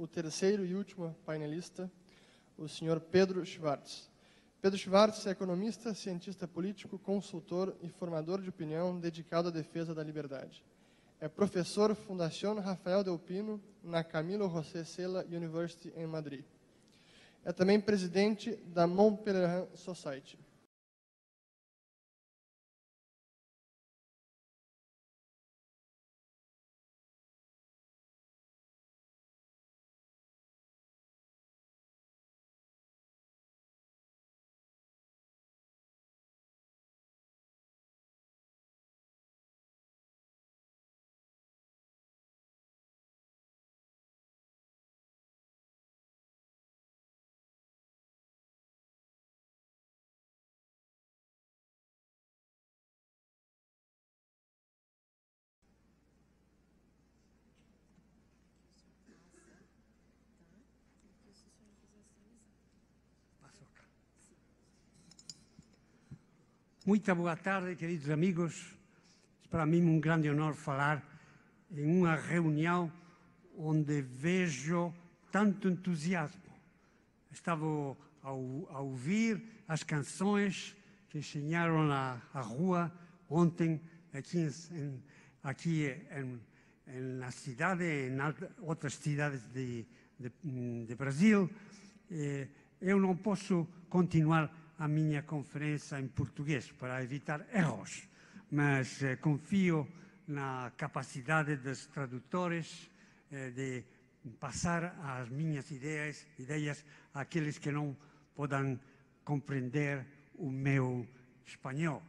O terceiro e último painelista, o senhor Pedro Schwartz. Pedro Schwartz é economista, cientista político, consultor e formador de opinião dedicado à defesa da liberdade. É professor Fundación Rafael del Pino na Camilo José Cela University em Madrid. É também presidente da Mont Pelerin Society. Muito boa tarde, queridos amigos. Para mim um grande honor falar em uma reunião onde vejo tanto entusiasmo. Estava a ouvir as canções que encheram a rua ontem aqui na cidade, em outras cidades de Brasil. Eu não posso continuar a minha conferência em português para evitar erros, mas confio na capacidade dos tradutores de passar as minhas ideias àqueles que não podem compreender o meu espanhol.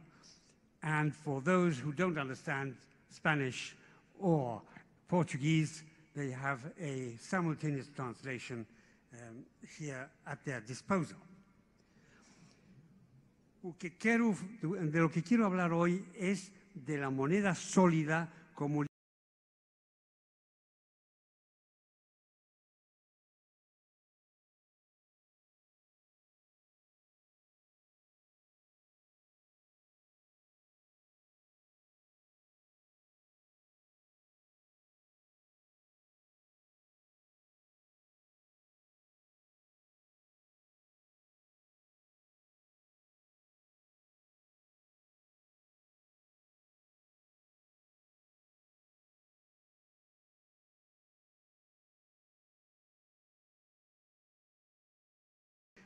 And for those who don't understand Spanish or Portuguese, they have a simultaneous translation here at their disposal. De lo que quiero hablar hoy es de la moneda sólida como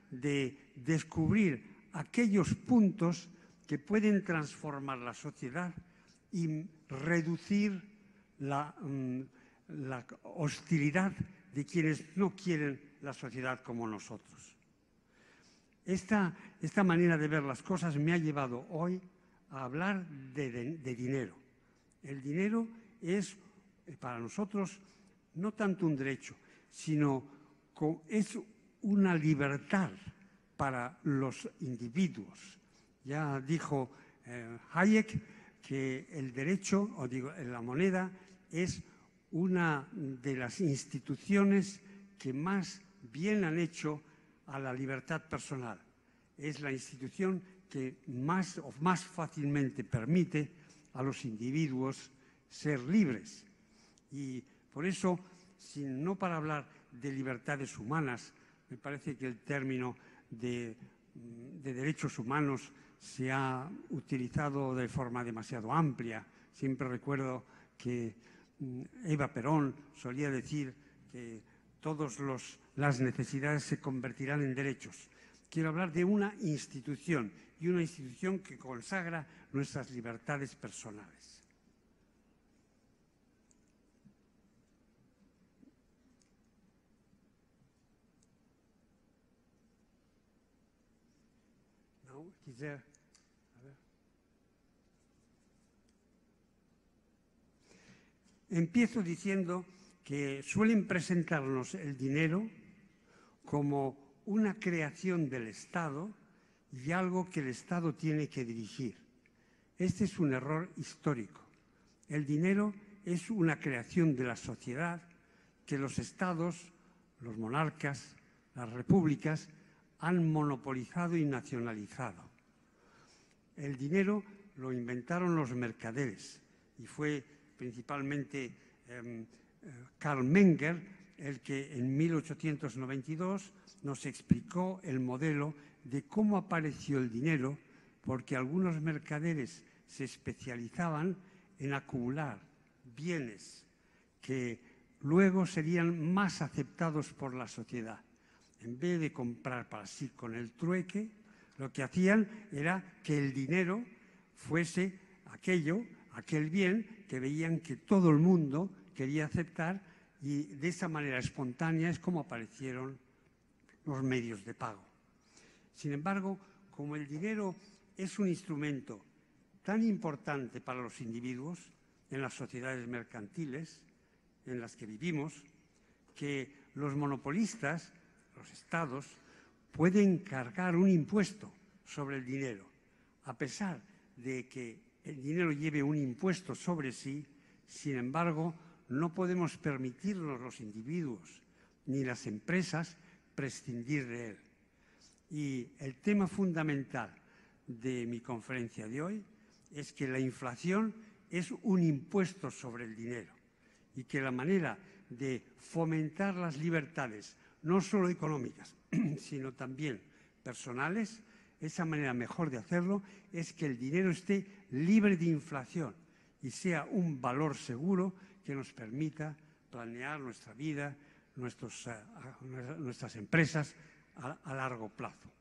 de descubrir aquellos puntos que pueden transformar la sociedad y reducir la hostilidad de quienes no quieren la sociedad como nosotros. Esta manera de ver las cosas me ha llevado hoy a hablar de dinero. El dinero es para nosotros no tanto un derecho, sino es una libertad para los individuos. Ya dijo Hayek que el derecho, la moneda, es una de las instituciones que más bien han hecho a la libertad personal. Es la institución que más fácilmente permite a los individuos ser libres. Y por eso, no para hablar de libertades humanas, me parece que el término de derechos humanos se ha utilizado de forma demasiado amplia. Siempre recuerdo que Eva Perón solía decir que todas las necesidades se convertirán en derechos. Quiero hablar de una institución, y una institución que consagra nuestras libertades personales. Empiezo diciendo que suelen presentarnos el dinero como una creación del Estado y algo que el Estado tiene que dirigir. Este es un error histórico. El dinero es una creación de la sociedad que los estados, los monarcas, las repúblicas han monopolizado y nacionalizado. El dinero lo inventaron los mercaderes y fue principalmente Karl Menger el que en 1892 nos explicó el modelo de cómo apareció el dinero, porque algunos mercaderes se especializaban en acumular bienes que luego serían más aceptados por la sociedad. En vez de comprar para sí con el trueque, lo que hacían era que el dinero fuese aquel bien que veían que todo el mundo quería aceptar, y de esa manera espontánea es como aparecieron los medios de pago. Sin embargo, como el dinero es un instrumento tan importante para los individuos en las sociedades mercantiles en las que vivimos, que los monopolistas, los estados, pueden cargar un impuesto sobre el dinero. A pesar de que el dinero lleve un impuesto sobre sí, sin embargo, no podemos permitirnos los individuos ni las empresas prescindir de él. Y el tema fundamental de mi conferencia de hoy es que la inflación es un impuesto sobre el dinero y que la manera de fomentar las libertades, no solo económicas, sino también personales, esa manera mejor de hacerlo es que el dinero esté libre de inflación y sea un valor seguro que nos permita planear nuestra vida, nuestras empresas a largo plazo.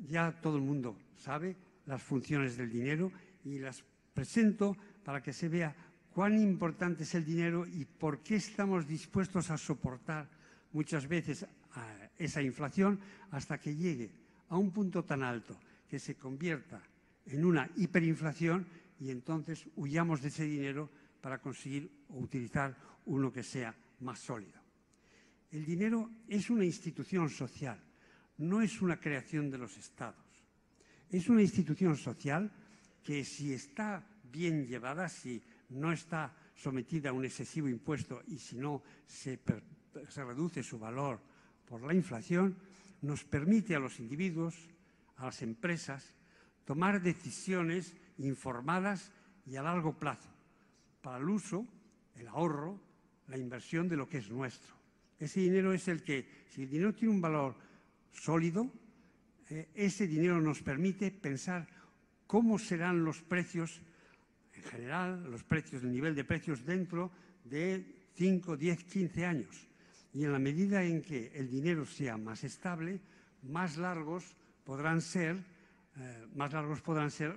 Ya todo el mundo sabe las funciones del dinero y las presento para que se vea cuán importante es el dinero y por qué estamos dispuestos a soportar muchas veces esa inflación hasta que llegue a un punto tan alto que se convierta en una hiperinflación y entonces huyamos de ese dinero para conseguir o utilizar uno que sea más sólido. El dinero es una institución social, no es una creación de los estados. Es una institución social que si está bien llevada, si no está sometida a un excesivo impuesto y si no se reduce su valor por la inflación, nos permite a los individuos, a las empresas, tomar decisiones informadas y a largo plazo para el uso, el ahorro, la inversión de lo que es nuestro. Ese dinero es el que, si el dinero tiene un valor sólido, ese dinero nos permite pensar cómo serán los precios en general, los precios, el nivel de precios dentro de 5, 10, 15 años. Y en la medida en que el dinero sea más estable, más largos podrán ser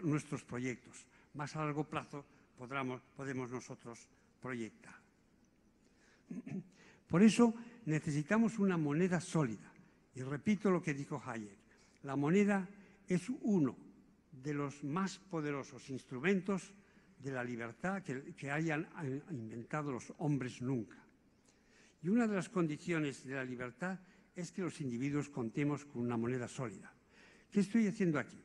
nuestros proyectos. Más a largo plazo podemos nosotros proyectar. Por eso necesitamos una moneda sólida. Y repito lo que dijo Hayek. La moneda es uno de los más poderosos instrumentos de la libertad que hayan inventado los hombres nunca. Y una de las condiciones de la libertad es que los individuos contemos con una moneda sólida. ¿Qué estoy haciendo aquí?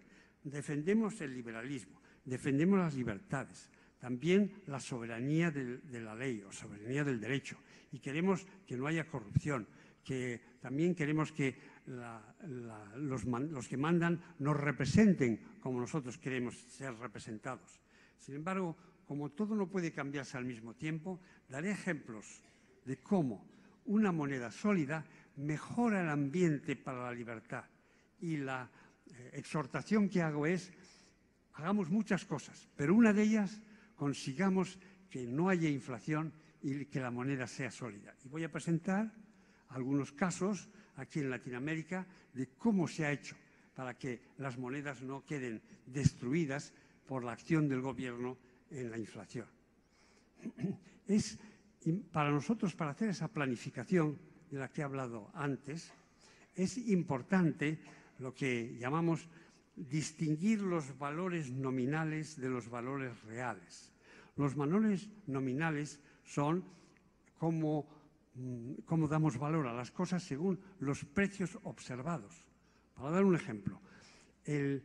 Defendemos el liberalismo, defendemos las libertades, también la soberanía de la ley o soberanía del derecho. Y queremos que no haya corrupción, que también queremos que los que mandan nos representen como nosotros queremos ser representados. Sin embargo, como todo no puede cambiarse al mismo tiempo, daré ejemplos de cómo una moneda sólida mejora el ambiente para la libertad. Y la exhortación que hago es, hagamos muchas cosas, pero una de ellas, consigamos que no haya inflación y que la moneda sea sólida. Y voy a presentar algunos casos aquí en Latinoamérica de cómo se ha hecho para que las monedas no queden destruidas por la acción del gobierno en la inflación. Para nosotros, para hacer esa planificación de la que he hablado antes, es importante lo que llamamos distinguir los valores nominales de los valores reales. Los valores nominales son cómo damos valor a las cosas según los precios observados. Para dar un ejemplo, el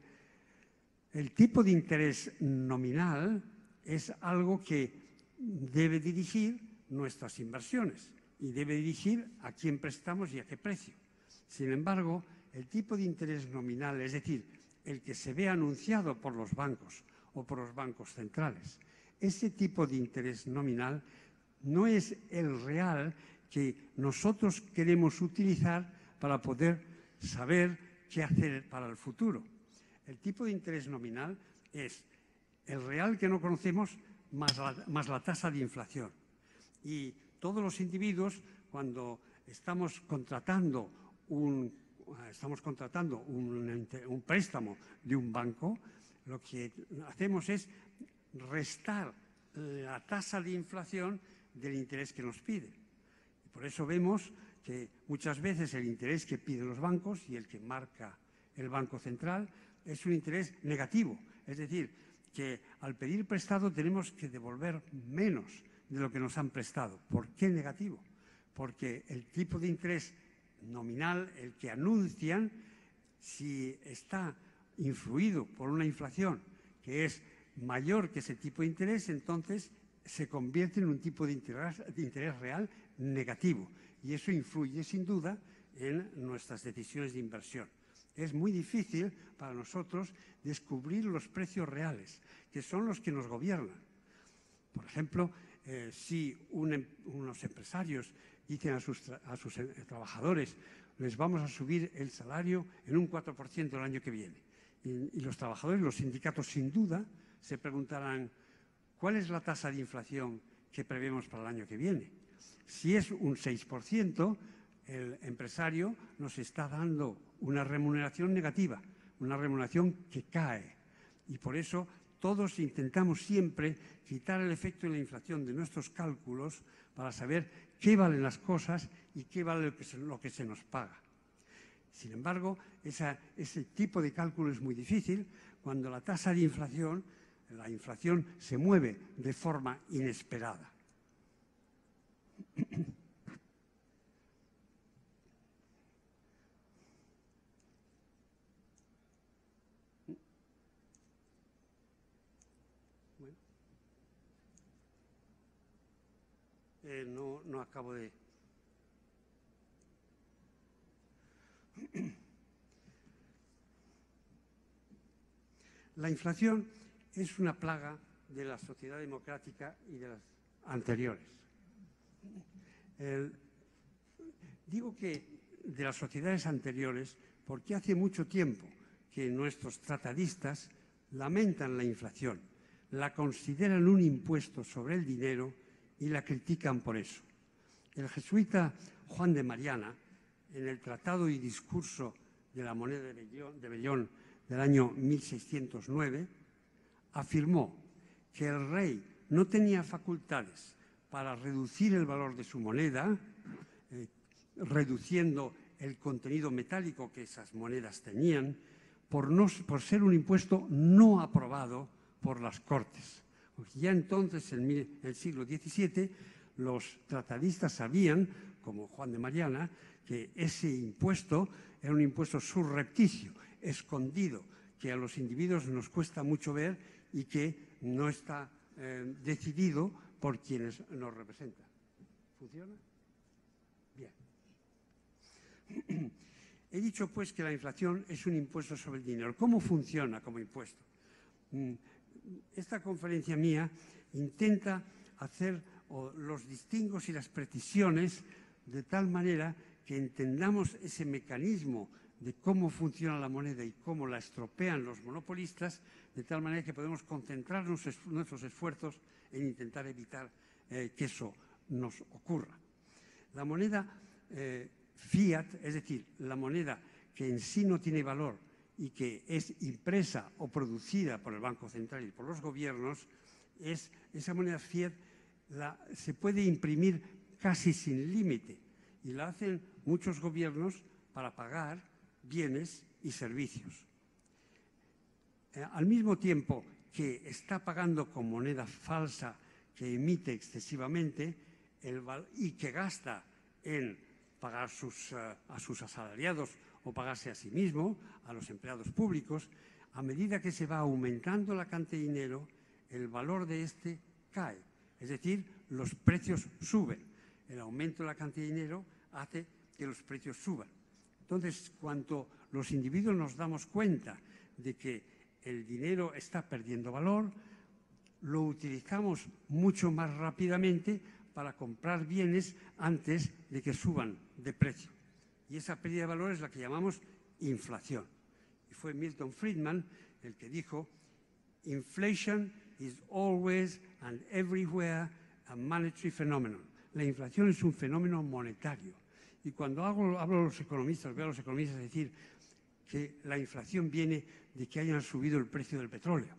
tipo de interés nominal es algo que debe dirigir nuestras inversiones y debe dirigir a quién prestamos y a qué precio. Sin embargo, el tipo de interés nominal, es decir, el que se ve anunciado por los bancos o por los bancos centrales, ese tipo de interés nominal no es el real que nosotros queremos utilizar para poder saber qué hacer para el futuro. El tipo de interés nominal es el real que no conocemos más la tasa de inflación. Y todos los individuos, cuando estamos contratando un préstamo de un banco, lo que hacemos es restar la tasa de inflación del interés que nos pide. Y por eso vemos que muchas veces el interés que piden los bancos y el que marca el Banco Central es un interés negativo. Es decir, que al pedir prestado tenemos que devolver menos de lo que nos han prestado. ¿Por qué negativo? Porque el tipo de interés nominal, el que anuncian, si está influido por una inflación que es mayor que ese tipo de interés, entonces se convierte en un tipo de interés real negativo. Y eso influye sin duda en nuestras decisiones de inversión. Es muy difícil para nosotros descubrir los precios reales, que son los que nos gobiernan. Por ejemplo, si unos empresarios dicen a sus trabajadores, les vamos a subir el salario en un 4% el año que viene. Y los trabajadores, los sindicatos, sin duda, se preguntarán, ¿cuál es la tasa de inflación que prevemos para el año que viene? Si es un 6%, el empresario nos está dando una remuneración negativa, una remuneración que cae. Y por eso todos intentamos siempre quitar el efecto de la inflación de nuestros cálculos para saber qué valen las cosas y qué vale lo que se nos paga. Sin embargo, ese tipo de cálculo es muy difícil cuando la tasa de inflación, la inflación se mueve de forma inesperada. No acabo de... La inflación es una plaga de la sociedad democrática y de las anteriores. Digo que de las sociedades anteriores porque hace mucho tiempo que nuestros tratadistas lamentan la inflación, la consideran un impuesto sobre el dinero y la critican por eso. El jesuita Juan de Mariana, en el Tratado y Discurso de la Moneda de Bellón del año 1609, afirmó que el rey no tenía facultades para reducir el valor de su moneda, reduciendo el contenido metálico que esas monedas tenían, por ser un impuesto no aprobado por las Cortes. Porque ya entonces, en el siglo XVII, los tratadistas sabían, como Juan de Mariana, que ese impuesto era un impuesto surrepticio, escondido, que a los individuos nos cuesta mucho ver y que no está decidido por quienes nos representan. ¿Funciona? Bien. He dicho, pues, que la inflación es un impuesto sobre el dinero. ¿Cómo funciona como impuesto? Esta conferencia mía intenta hacer los distingos y las precisiones de tal manera que entendamos ese mecanismo de cómo funciona la moneda y cómo la estropean los monopolistas, de tal manera que podemos concentrar nuestros esfuerzos en intentar evitar que eso nos ocurra. La moneda fiat, es decir, la moneda que en sí no tiene valor y que es impresa o producida por el Banco Central y por los gobiernos, esa moneda fiat se puede imprimir casi sin límite y la hacen muchos gobiernos para pagar bienes y servicios. Al mismo tiempo que está pagando con moneda falsa que emite excesivamente y que gasta en pagar a sus asalariados o pagarse a sí mismo, a los empleados públicos, a medida que se va aumentando la cantidad de dinero, el valor de este cae. Es decir, los precios suben. El aumento de la cantidad de dinero hace que los precios suban. Entonces, cuando los individuos nos damos cuenta de que el dinero está perdiendo valor, lo utilizamos mucho más rápidamente para comprar bienes antes de que suban de precio. Y esa pérdida de valor es la que llamamos inflación. Y fue Milton Friedman el que dijo, "Inflation is always and everywhere a monetary phenomenon". La inflación es un fenómeno monetario. Y cuando hablo a los economistas, veo a los economistas decir que la inflación viene de que hayan subido el precio del petróleo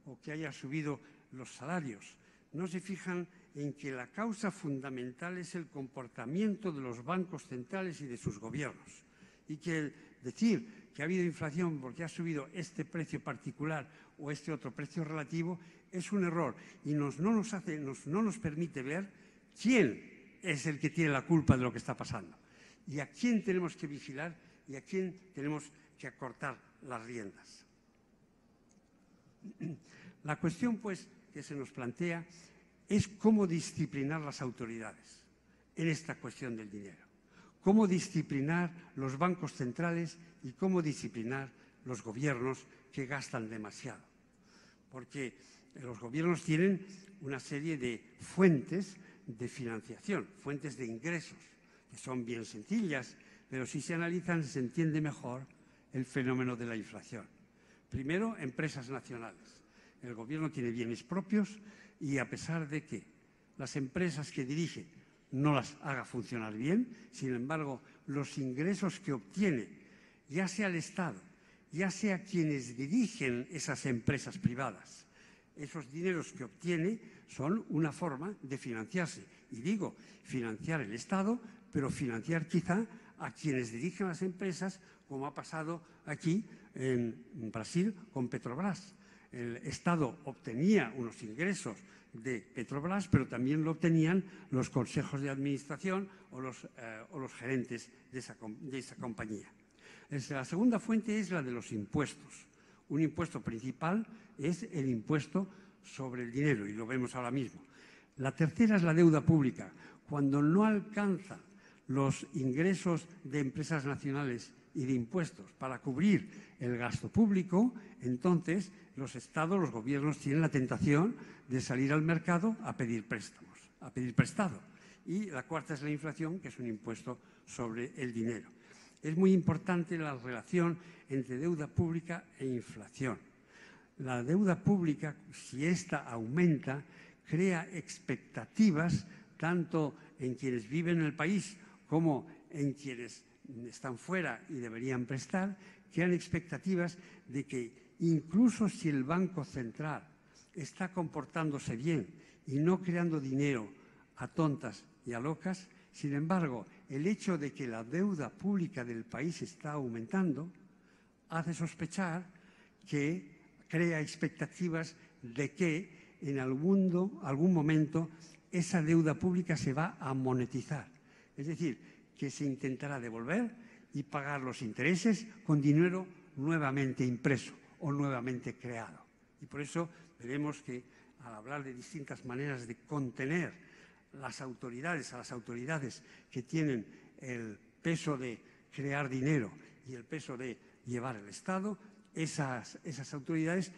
o que hayan subido los salarios, no se fijan en que la causa fundamental es el comportamiento de los bancos centrales y de sus gobiernos. Y que decir que ha habido inflación porque ha subido este precio particular o este otro precio relativo es un error y no nos permite ver quién es el que tiene la culpa de lo que está pasando y a quién tenemos que vigilar y a quién tenemos que acortar las riendas. La cuestión, pues, que se nos plantea es cómo disciplinar las autoridades en esta cuestión del dinero. cómo disciplinar los bancos centrales y cómo disciplinar los gobiernos que gastan demasiado. Porque los gobiernos tienen una serie de fuentes de financiación, fuentes de ingresos, que son bien sencillas, pero si se analizan se entiende mejor el fenómeno de la inflación. Primero, empresas nacionales. El gobierno tiene bienes propios y a pesar de que las empresas que dirige no las haga funcionar bien, sin embargo, los ingresos que obtiene, ya sea el Estado, ya sea quienes dirigen esas empresas privadas, esos dineros que obtiene son una forma de financiarse. Y digo, financiar el Estado, pero financiar quizá a quienes dirigen las empresas, como ha pasado aquí en Brasil con Petrobras. El Estado obtenía unos ingresos de Petrobras, pero también lo obtenían los consejos de administración o los gerentes de esa compañía. La segunda fuente es la de los impuestos. Un impuesto principal es el impuesto sobre el dinero, y lo vemos ahora mismo. La tercera es la deuda pública. Cuando no alcanza los ingresos de empresas nacionales y de impuestos para cubrir el gasto público, entonces los estados, los gobiernos tienen la tentación de salir al mercado a pedir préstamos, a pedir prestado. Y la cuarta es la inflación, que es un impuesto sobre el dinero. Es muy importante la relación entre deuda pública e inflación. La deuda pública, si ésta aumenta, crea expectativas tanto en quienes viven en el país como en quienes están fuera y deberían prestar, crean expectativas de que incluso si el Banco Central está comportándose bien y no creando dinero a tontas y a locas, sin embargo, el hecho de que la deuda pública del país está aumentando hace sospechar que crea expectativas de que en algún momento esa deuda pública se va a monetizar. Es decir, que se intentará devolver y pagar los intereses con dinero nuevamente impreso o nuevamente creado. Y por eso veremos que al hablar de distintas maneras de contener a las autoridades que tienen el peso de crear dinero y el peso de llevar el Estado, esas autoridades,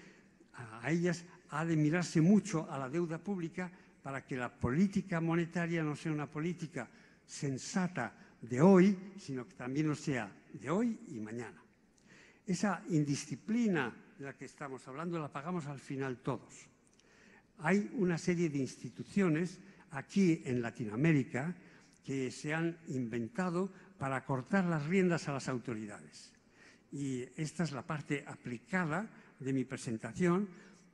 a ellas ha de mirarse mucho a la deuda pública para que la política monetaria no sea una política sensata de hoy, sino que también lo sea de hoy y mañana. Esa indisciplina de la que estamos hablando la pagamos al final todos. Hay una serie de instituciones aquí en Latinoamérica que se han inventado para cortar las riendas a las autoridades. Y esta es la parte aplicada de mi presentación.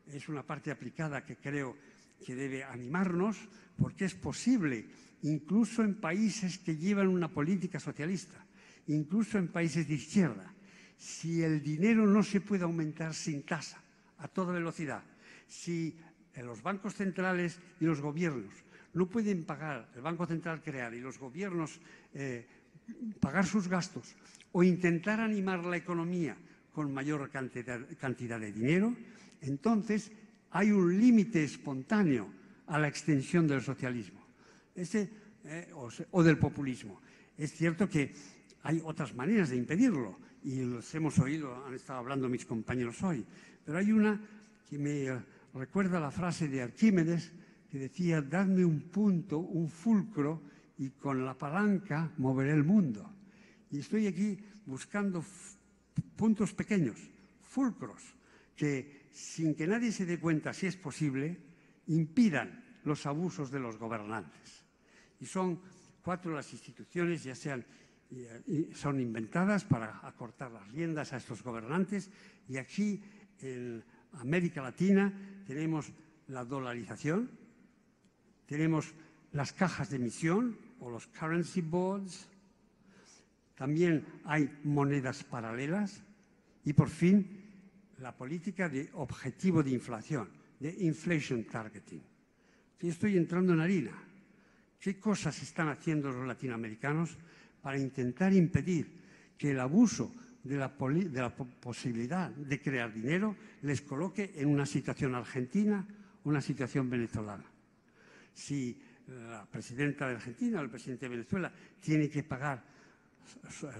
Es una parte aplicada que creo que debe animarnos, porque es posible, incluso en países que llevan una política socialista, incluso en países de izquierda, si el dinero no se puede aumentar sin tasa, a toda velocidad, si los bancos centrales y los gobiernos no pueden pagar, el Banco Central crear y los gobiernos pagar sus gastos o intentar animar la economía con mayor cantidad de dinero, entonces hay un límite espontáneo a la extensión del socialismo o del populismo. Es cierto que hay otras maneras de impedirlo y los hemos oído, han estado hablando mis compañeros hoy, pero hay una que me recuerda la frase de Arquímedes que decía: dadme un punto, un fulcro, y con la palanca moveré el mundo. Y estoy aquí buscando puntos pequeños, fulcros, que sin que nadie se dé cuenta, si es posible, impidan los abusos de los gobernantes. Y son 4 las instituciones, ya son inventadas para acortar las riendas a estos gobernantes. Y aquí, en América Latina, tenemos la dolarización, tenemos las cajas de emisión o los currency bonds, también hay monedas paralelas y, por fin, la política de objetivo de inflación, de inflation targeting. Aquí estoy entrando en harina. ¿Qué cosas están haciendo los latinoamericanos para intentar impedir que el abuso de la posibilidad de crear dinero les coloque en una situación argentina o una situación venezolana? Si la presidenta de Argentina o el presidente de Venezuela tiene que pagar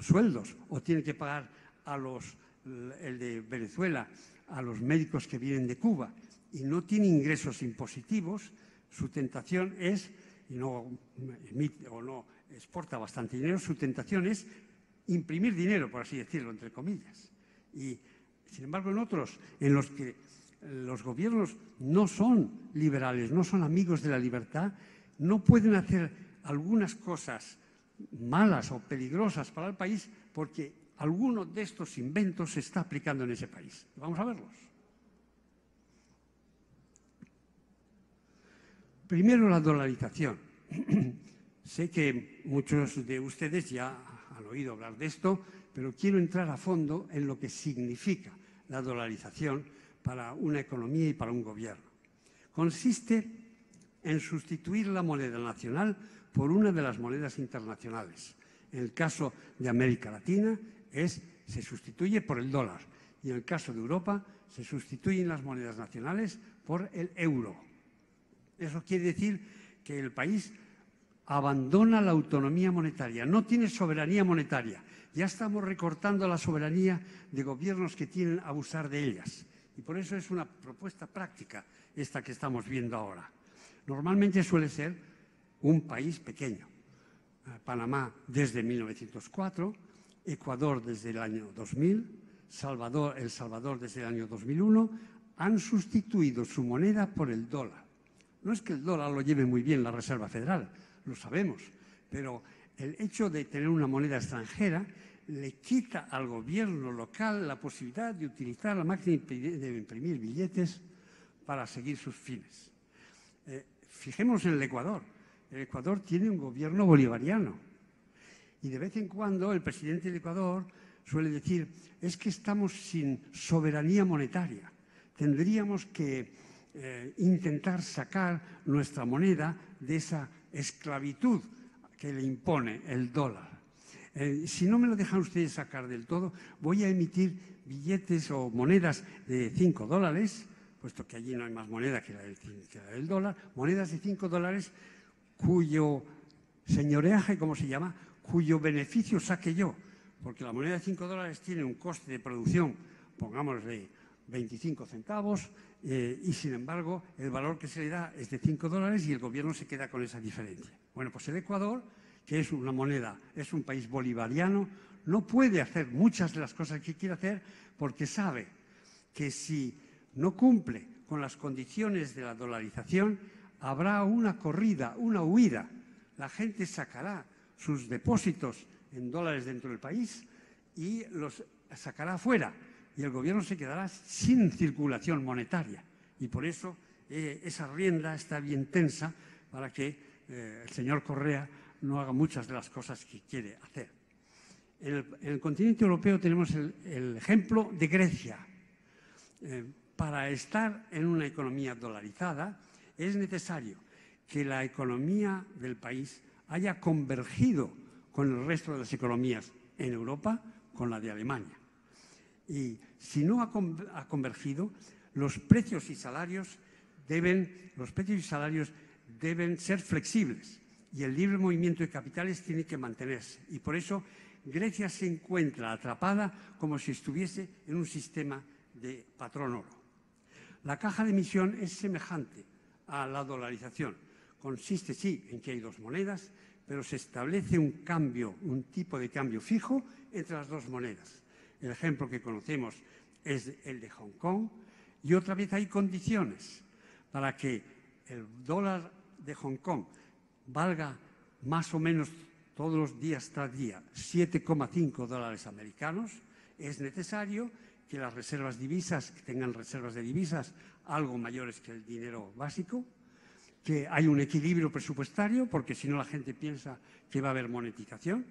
sueldos o tiene que pagar el de Venezuela a los médicos que vienen de Cuba y no tiene ingresos impositivos, su tentación es, y no emite o no exporta bastante dinero, su tentación es imprimir dinero, por así decirlo, entre comillas. Y, sin embargo, en otros, en los que los gobiernos no son liberales, no son amigos de la libertad, no pueden hacer algunas cosas malas o peligrosas para el país porque alguno de estos inventos se está aplicando en ese país. Vamos a verlos. Primero, la dolarización. Sé que muchos de ustedes ya han oído hablar de esto, pero quiero entrar a fondo en lo que significa la dolarización para una economía y para un gobierno. Consiste en sustituir la moneda nacional por una de las monedas internacionales. En el caso de América Latina se sustituye por el dólar y en el caso de Europa se sustituyen las monedas nacionales por el euro. Eso quiere decir que el país abandona la autonomía monetaria, no tiene soberanía monetaria. Ya estamos recortando la soberanía de gobiernos que tienen a abusar de ellas. Y por eso es una propuesta práctica esta que estamos viendo ahora. Normalmente suele ser un país pequeño. Panamá desde 1904, Ecuador desde el año 2000, El Salvador desde el año 2001, han sustituido su moneda por el dólar. No es que el dólar lo lleve muy bien la Reserva Federal, lo sabemos, pero el hecho de tener una moneda extranjera le quita al gobierno local la posibilidad de utilizar la máquina de imprimir billetes para seguir sus fines. Fijémonos en el Ecuador. El Ecuador tiene un gobierno bolivariano y de vez en cuando el presidente del Ecuador suele decir es que estamos sin soberanía monetaria. Tendríamos que intentar sacar nuestra moneda de esa esclavitud que le impone el dólar. Si no me lo dejan ustedes sacar del todo, voy a emitir billetes o monedas de $5, puesto que allí no hay más moneda que la del dólar, monedas de $5 cuyo señoreaje, ¿cómo se llama?, cuyo beneficio saque yo, porque la moneda de $5 tiene un coste de producción, pongamos de 25 centavos, y sin embargo el valor que se le da es de $5 y el gobierno se queda con esa diferencia. Bueno, pues el Ecuador, que es una moneda, es un país bolivariano, no puede hacer muchas de las cosas que quiere hacer porque sabe que si no cumple con las condiciones de la dolarización, habrá una corrida, una huida. La gente sacará sus depósitos en dólares dentro del país y los sacará afuera. Y el gobierno se quedará sin circulación monetaria. Y por eso esa rienda está bien tensa para que el señor Correa no haga muchas de las cosas que quiere hacer. En el continente europeo tenemos el ejemplo de Grecia. Para estar en una economía dolarizada es necesario que la economía del país haya convergido con el resto de las economías en Europa, con la de Alemania. Y si no ha convergido, los precios y salarios deben ser flexibles y el libre movimiento de capitales tiene que mantenerse. Y por eso Grecia se encuentra atrapada como si estuviese en un sistema de patrón oro. La caja de emisión es semejante a la dolarización. Consiste, sí, en que hay dos monedas, pero se establece un tipo de cambio fijo entre las dos monedas. El ejemplo que conocemos es el de Hong Kong y otra vez hay condiciones para que el dólar de Hong Kong valga más o menos todos los días tras día $7,5 americanos. Es necesario que las reservas divisas, que tengan reservas de divisas algo mayores que el dinero básico, que hay un equilibrio presupuestario, porque si no la gente piensa que va a haber monetización,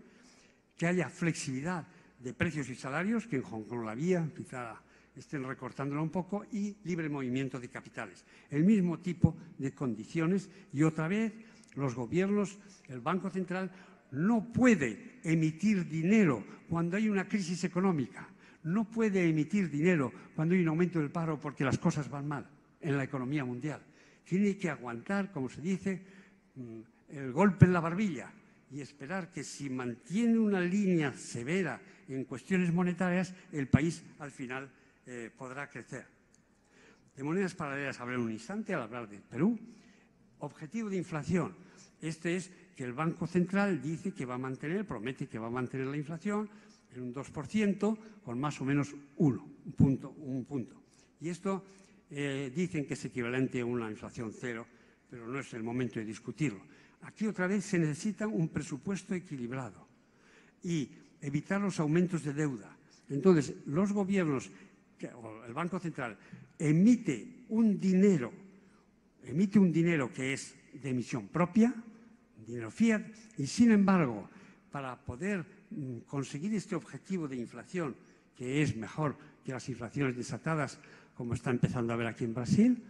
que haya flexibilidad de precios y salarios, que en Hong Kong la había, quizá estén recortándola un poco, y libre movimiento de capitales. El mismo tipo de condiciones y otra vez los gobiernos, el Banco Central no puede emitir dinero cuando hay una crisis económica, no puede emitir dinero cuando hay un aumento del paro porque las cosas van mal en la economía mundial. Tiene que aguantar, como se dice, el golpe en la barbilla y esperar que si mantiene una línea severa en cuestiones monetarias, el país al final podrá crecer. De monedas paralelas hablaré un instante al hablar del Perú. Objetivo de inflación. Este es que el Banco Central dice que va a mantener, promete que va a mantener la inflación en un 2% con más o menos un punto. Y esto dicen que es equivalente a una inflación cero, pero no es el momento de discutirlo. Aquí otra vez se necesita un presupuesto equilibrado y evitar los aumentos de deuda. Entonces, los gobiernos, o el Banco Central, emite un dinero que es de emisión propia, dinero fiat, y sin embargo, para poder conseguir este objetivo de inflación, que es mejor que las inflaciones desatadas, como está empezando a ver aquí en Brasil,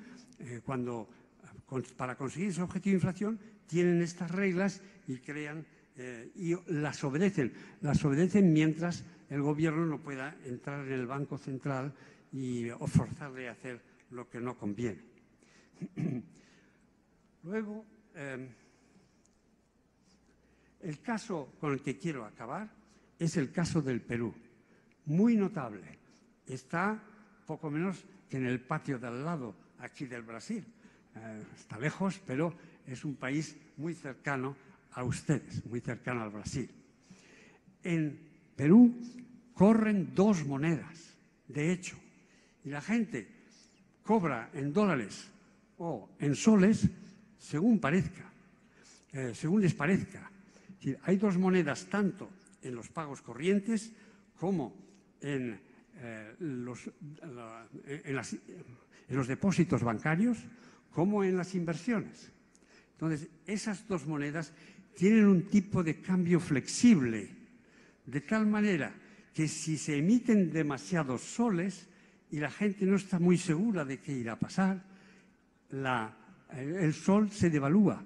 para conseguir ese objetivo de inflación tienen estas reglas y crean y las obedecen mientras el gobierno no pueda entrar en el Banco Central o forzarle a hacer lo que no conviene. Luego, el caso con el que quiero acabar es el caso del Perú. Muy notable. Está poco menos que en el patio de al lado, aquí del Brasil. Está lejos, pero es un país muy cercano a ustedes, muy cercano al Brasil. En Perú corren dos monedas, de hecho, y la gente cobra en dólares o en soles según parezca, según les parezca. Es decir, hay dos monedas tanto en los pagos corrientes como en los depósitos bancarios, como en las inversiones. Entonces, esas dos monedas tienen un tipo de cambio flexible, de tal manera que si se emiten demasiados soles y la gente no está muy segura de qué irá a pasar, el sol se devalúa.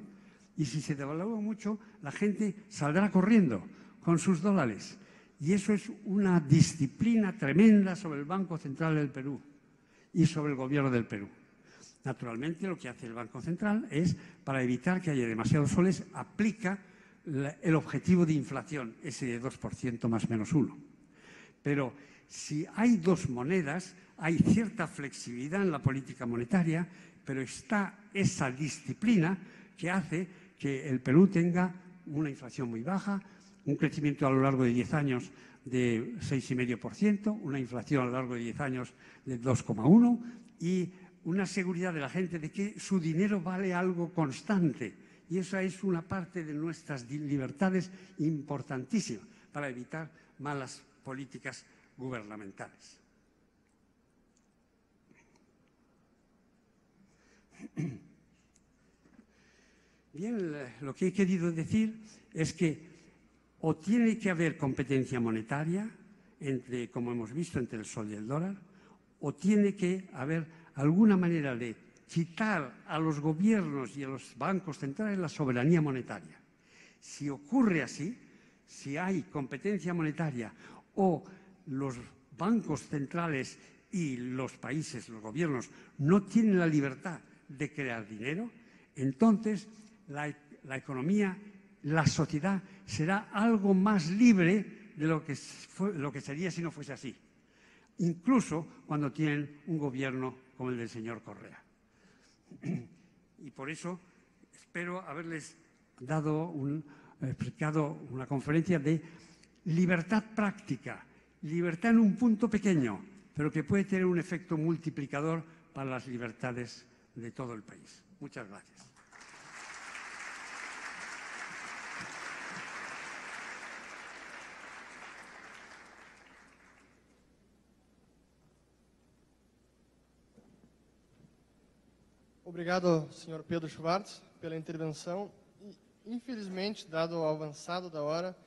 Y si se devalúa mucho, la gente saldrá corriendo con sus dólares. Y eso es una disciplina tremenda sobre el Banco Central del Perú y sobre el gobierno del Perú. Naturalmente, lo que hace el Banco Central es, para evitar que haya demasiados soles, aplica el objetivo de inflación, ese de 2% más menos 1. Pero si hay dos monedas, hay cierta flexibilidad en la política monetaria, pero está esa disciplina que hace que el Perú tenga una inflación muy baja, un crecimiento a lo largo de 10 años de 6,5%, una inflación a lo largo de 10 años de 2,1% y una seguridad de la gente de que su dinero vale algo constante. Y esa es una parte de nuestras libertades importantísima para evitar malas políticas gubernamentales. Bien, lo que he querido decir es que o tiene que haber competencia monetaria, como hemos visto, entre el sol y el dólar, o tiene que haber alguna manera de quitar a los gobiernos y a los bancos centrales la soberanía monetaria. Si ocurre así, si hay competencia monetaria o los bancos centrales y los países, los gobiernos, no tienen la libertad de crear dinero, entonces la economía, la sociedad será algo más libre de lo que sería si no fuese así. Incluso cuando tienen un gobierno como el del señor Correa. Y por eso espero haberles explicado una conferencia de libertad práctica, libertad en un punto pequeño, pero que puede tener un efecto multiplicador para las libertades de todo el país. Muchas gracias. Obrigado, senhor Pedro Schwartz, pela intervenção. E, infelizmente, dado o avançado da hora,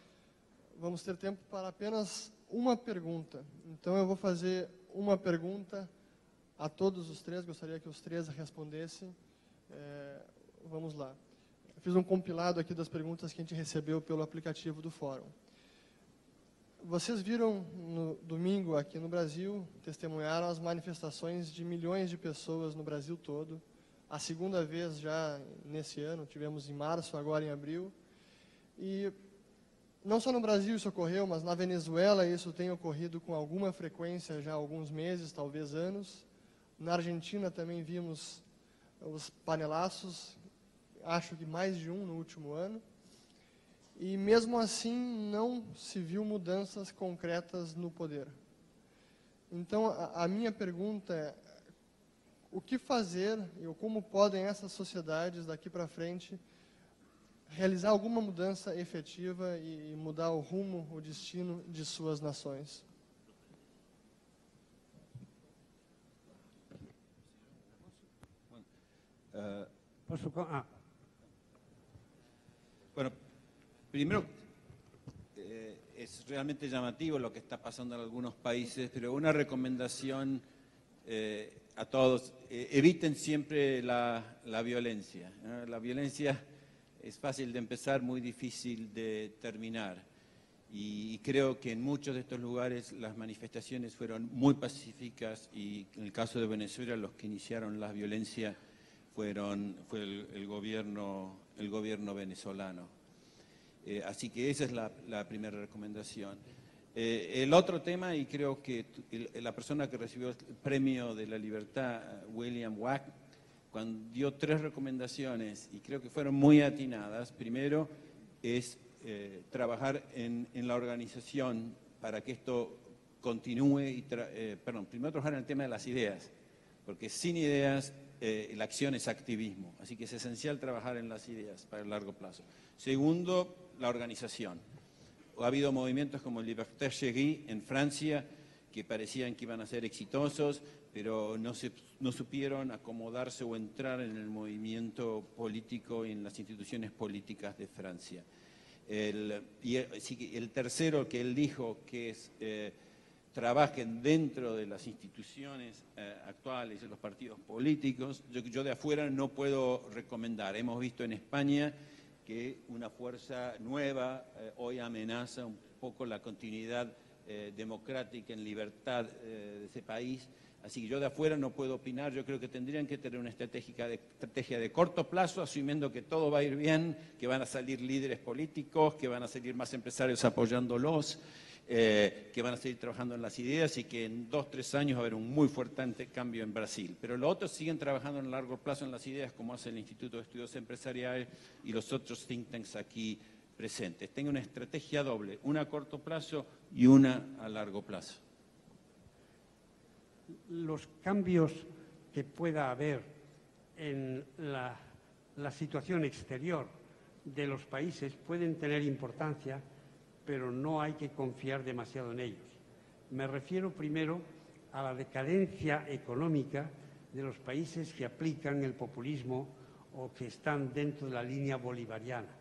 vamos ter tempo para apenas uma pergunta. Então, eu vou fazer uma pergunta a todos os três. Gostaria que os três respondessem. Vamos lá. Eu fiz um compilado aqui das perguntas que a gente recebeu pelo aplicativo do Fórum. Vocês viram no domingo aqui no Brasil, testemunharam as manifestações de milhões de pessoas no Brasil todo. A segunda vez já nesse ano, tivemos em março, agora em abril. E não só no Brasil isso ocorreu, mas na Venezuela isso tem ocorrido com alguma frequência já há alguns meses, talvez anos. Na Argentina também vimos os panelaços, acho que mais de um no último ano. E mesmo assim não se viu mudanças concretas no poder. Então a minha pergunta é, o que fazer e como podem essas sociedades daqui para frente realizar alguma mudança efetiva e mudar o rumo, o destino de suas nações? Bueno, primero, es realmente llamativo lo que está pasando en algunos países, pero una recomendación a todos, eviten siempre la violencia, ¿no? La violencia es fácil de empezar, muy difícil de terminar. Y creo que en muchos de estos lugares las manifestaciones fueron muy pacíficas y en el caso de Venezuela los que iniciaron la violencia fue el gobierno venezolano. Así que esa es la primera recomendación. El otro tema, y creo que la persona que recibió el premio de la libertad, William Wack, cuando dio 3 recomendaciones, y creo que fueron muy atinadas, primero es trabajar en la organización para que esto continúe, primero trabajar en el tema de las ideas, porque sin ideas la acción es activismo, así que es esencial trabajar en las ideas para el largo plazo. Segundo, la organización. Ha habido movimientos como el Liberté Chérie en Francia que parecían que iban a ser exitosos, pero no supieron acomodarse o entrar en el movimiento político y en las instituciones políticas de Francia. El tercero que él dijo que es trabajen dentro de las instituciones actuales, de los partidos políticos. Yo de afuera no puedo recomendar. Hemos visto en España que una fuerza nueva hoy amenaza un poco la continuidad democrática en libertad de ese país. Así que yo de afuera no puedo opinar. Yo creo que tendrían que tener una estrategia de corto plazo, asumiendo que todo va a ir bien, que van a salir líderes políticos, que van a salir más empresarios apoyándolos, que van a seguir trabajando en las ideas y que en 2 o 3 años va a haber un muy fuerte cambio en Brasil. Pero los otros siguen trabajando en largo plazo en las ideas, como hace el Instituto de Estudios Empresariales y los otros think tanks aquí presentes. Tenga una estrategia doble, una a corto plazo y una a largo plazo. Los cambios que pueda haber en la situación exterior de los países pueden tener importancia, pero no hay que confiar demasiado en ellos. Me refiero primero a la decadencia económica de los países que aplican el populismo o que están dentro de la línea bolivariana.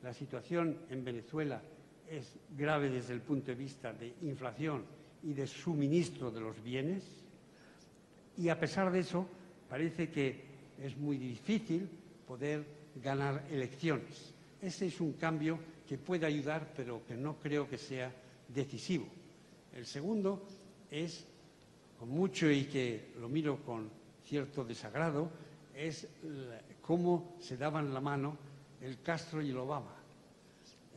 La situación en Venezuela es grave desde el punto de vista de inflación y de suministro de los bienes, y a pesar de eso parece que es muy difícil poder ganar elecciones. Ese es un cambio que puede ayudar, pero que no creo que sea decisivo. El segundo es, con mucho y que lo miro con cierto desagrado, es cómo se daban la mano el Castro y el Obama.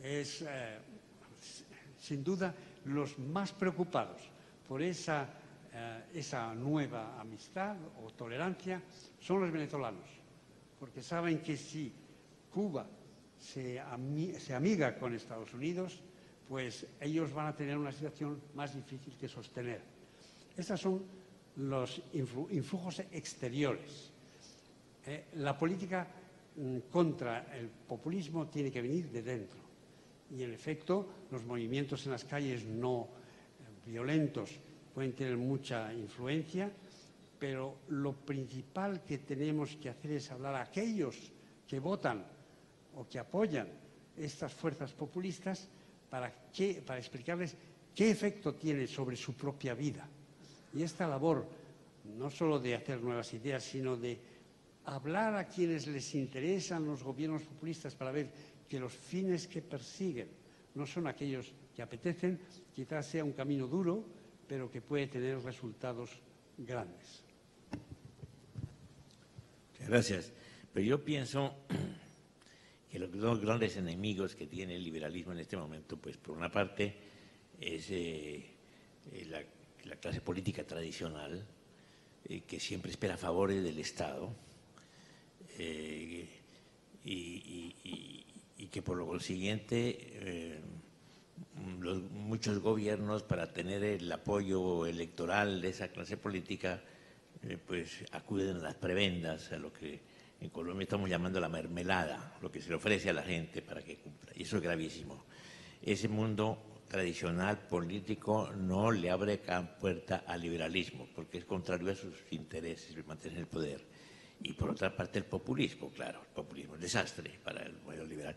Es, sin duda, los más preocupados por esa nueva amistad o tolerancia son los venezolanos, porque saben que si Cuba se amiga con Estados Unidos, pues ellos van a tener una situación más difícil que sostener. Estos son los influjos exteriores. La política contra el populismo tiene que venir de dentro. Y, en efecto, los movimientos en las calles no violentos pueden tener mucha influencia, pero lo principal que tenemos que hacer es hablar a aquellos que votan o que apoyan estas fuerzas populistas para explicarles qué efecto tiene sobre su propia vida. Y esta labor, no solo de hacer nuevas ideas, sino de hablar a quienes les interesan los gobiernos populistas para ver que los fines que persiguen no son aquellos que apetecen, quizás sea un camino duro, pero que puede tener resultados grandes. Muchas gracias. Pero yo pienso que los dos grandes enemigos que tiene el liberalismo en este momento, pues por una parte es la clase política tradicional, que siempre espera favores del Estado, y que por lo consiguiente muchos gobiernos, para tener el apoyo electoral de esa clase política, pues acuden a las prebendas, a lo que en Colombia estamos llamando la mermelada, lo que se le ofrece a la gente para que cumpla. Y eso es gravísimo. Ese mundo tradicional político no le abre puerta al liberalismo, porque es contrario a sus intereses de mantener el poder. Y por otra parte el populismo, claro, el populismo es desastre para el modelo liberal.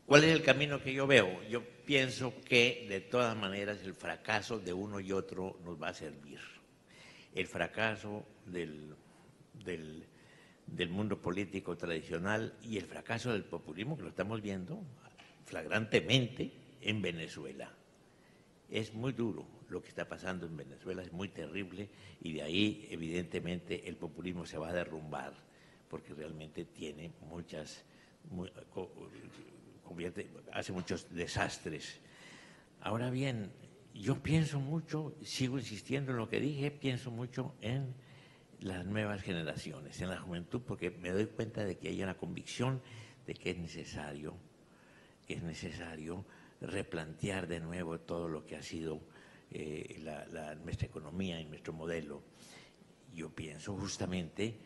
¿Cuál es el camino que yo veo? Yo pienso que de todas maneras el fracaso de uno y otro nos va a servir. El fracaso del mundo político tradicional y el fracaso del populismo, que lo estamos viendo flagrantemente en Venezuela. Es muy duro lo que está pasando en Venezuela, es muy terrible, y de ahí evidentemente el populismo se va a derrumbar, porque realmente tiene hace muchos desastres. Ahora bien, yo pienso mucho, sigo insistiendo en lo que dije, pienso mucho en las nuevas generaciones, en la juventud, porque me doy cuenta de que hay una convicción de que es necesario replantear de nuevo todo lo que ha sido nuestra economía y nuestro modelo. Yo pienso justamente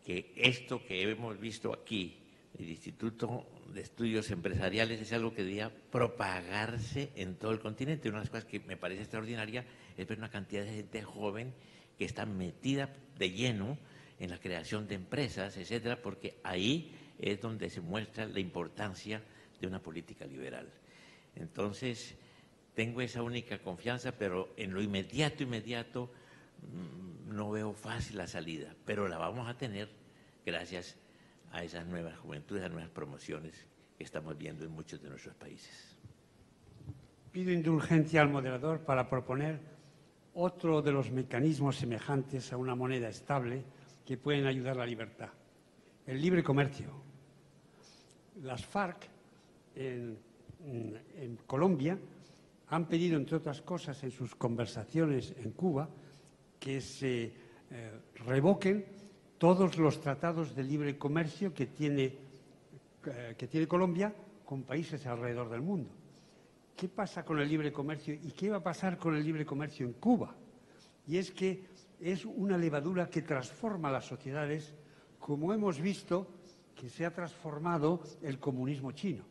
que esto que hemos visto aquí, el Instituto de Estudios Empresariales, es algo que debería propagarse en todo el continente. Una de las cosas que me parece extraordinaria es ver una cantidad de gente joven que está metida de lleno en la creación de empresas, etcétera, porque ahí es donde se muestra la importancia de una política liberal. Entonces, tengo esa única confianza, pero en lo inmediato no veo fácil la salida, pero la vamos a tener gracias a esas nuevas juventudes, a esas nuevas promociones que estamos viendo en muchos de nuestros países. Pido indulgencia al moderador para proponer otro de los mecanismos semejantes a una moneda estable que pueden ayudar a la libertad: el libre comercio. Las FARC en Colombia han pedido, entre otras cosas, en sus conversaciones en Cuba, que se revoquen todos los tratados de libre comercio que tiene Colombia con países alrededor del mundo. ¿Qué pasa con el libre comercio y qué va a pasar con el libre comercio en Cuba? Y es que es una levadura que transforma las sociedades, como hemos visto que se ha transformado el comunismo chino.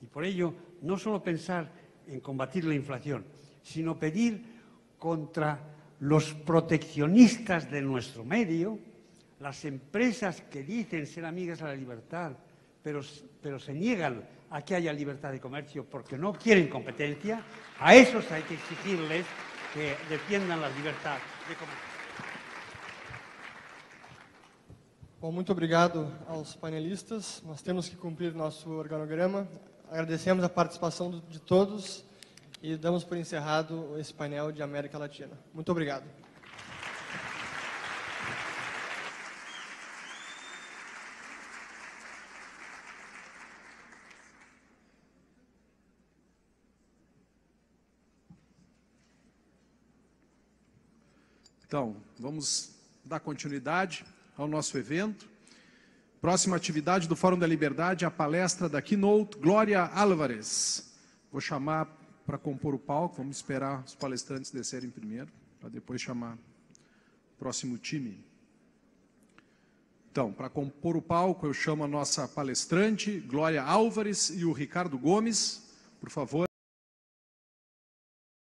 Y por ello, no solo pensar en combatir la inflación, sino pedir contra los proteccionistas de nuestro medio, las empresas que dicen ser amigas de la libertad, pero se niegan a que haya libertad de comercio porque no quieren competencia. A esos hay que exigirles que defiendan la libertad de comercio. Bom, muito obrigado aos panelistas. Nós temos que cumprir nosso organograma. Agradecemos a participação de todos e damos por encerrado esse painel de América Latina. Muito obrigado. Então, vamos dar continuidade ao nosso evento. Próxima atividade do Fórum da Liberdade, a palestra da Keynote, Glória Álvares. Vou chamar para compor o palco, vamos esperar os palestrantes descerem primeiro, para depois chamar o próximo time. Então, para compor o palco, eu chamo a nossa palestrante, Glória Álvares, e o Ricardo Gomes, por favor.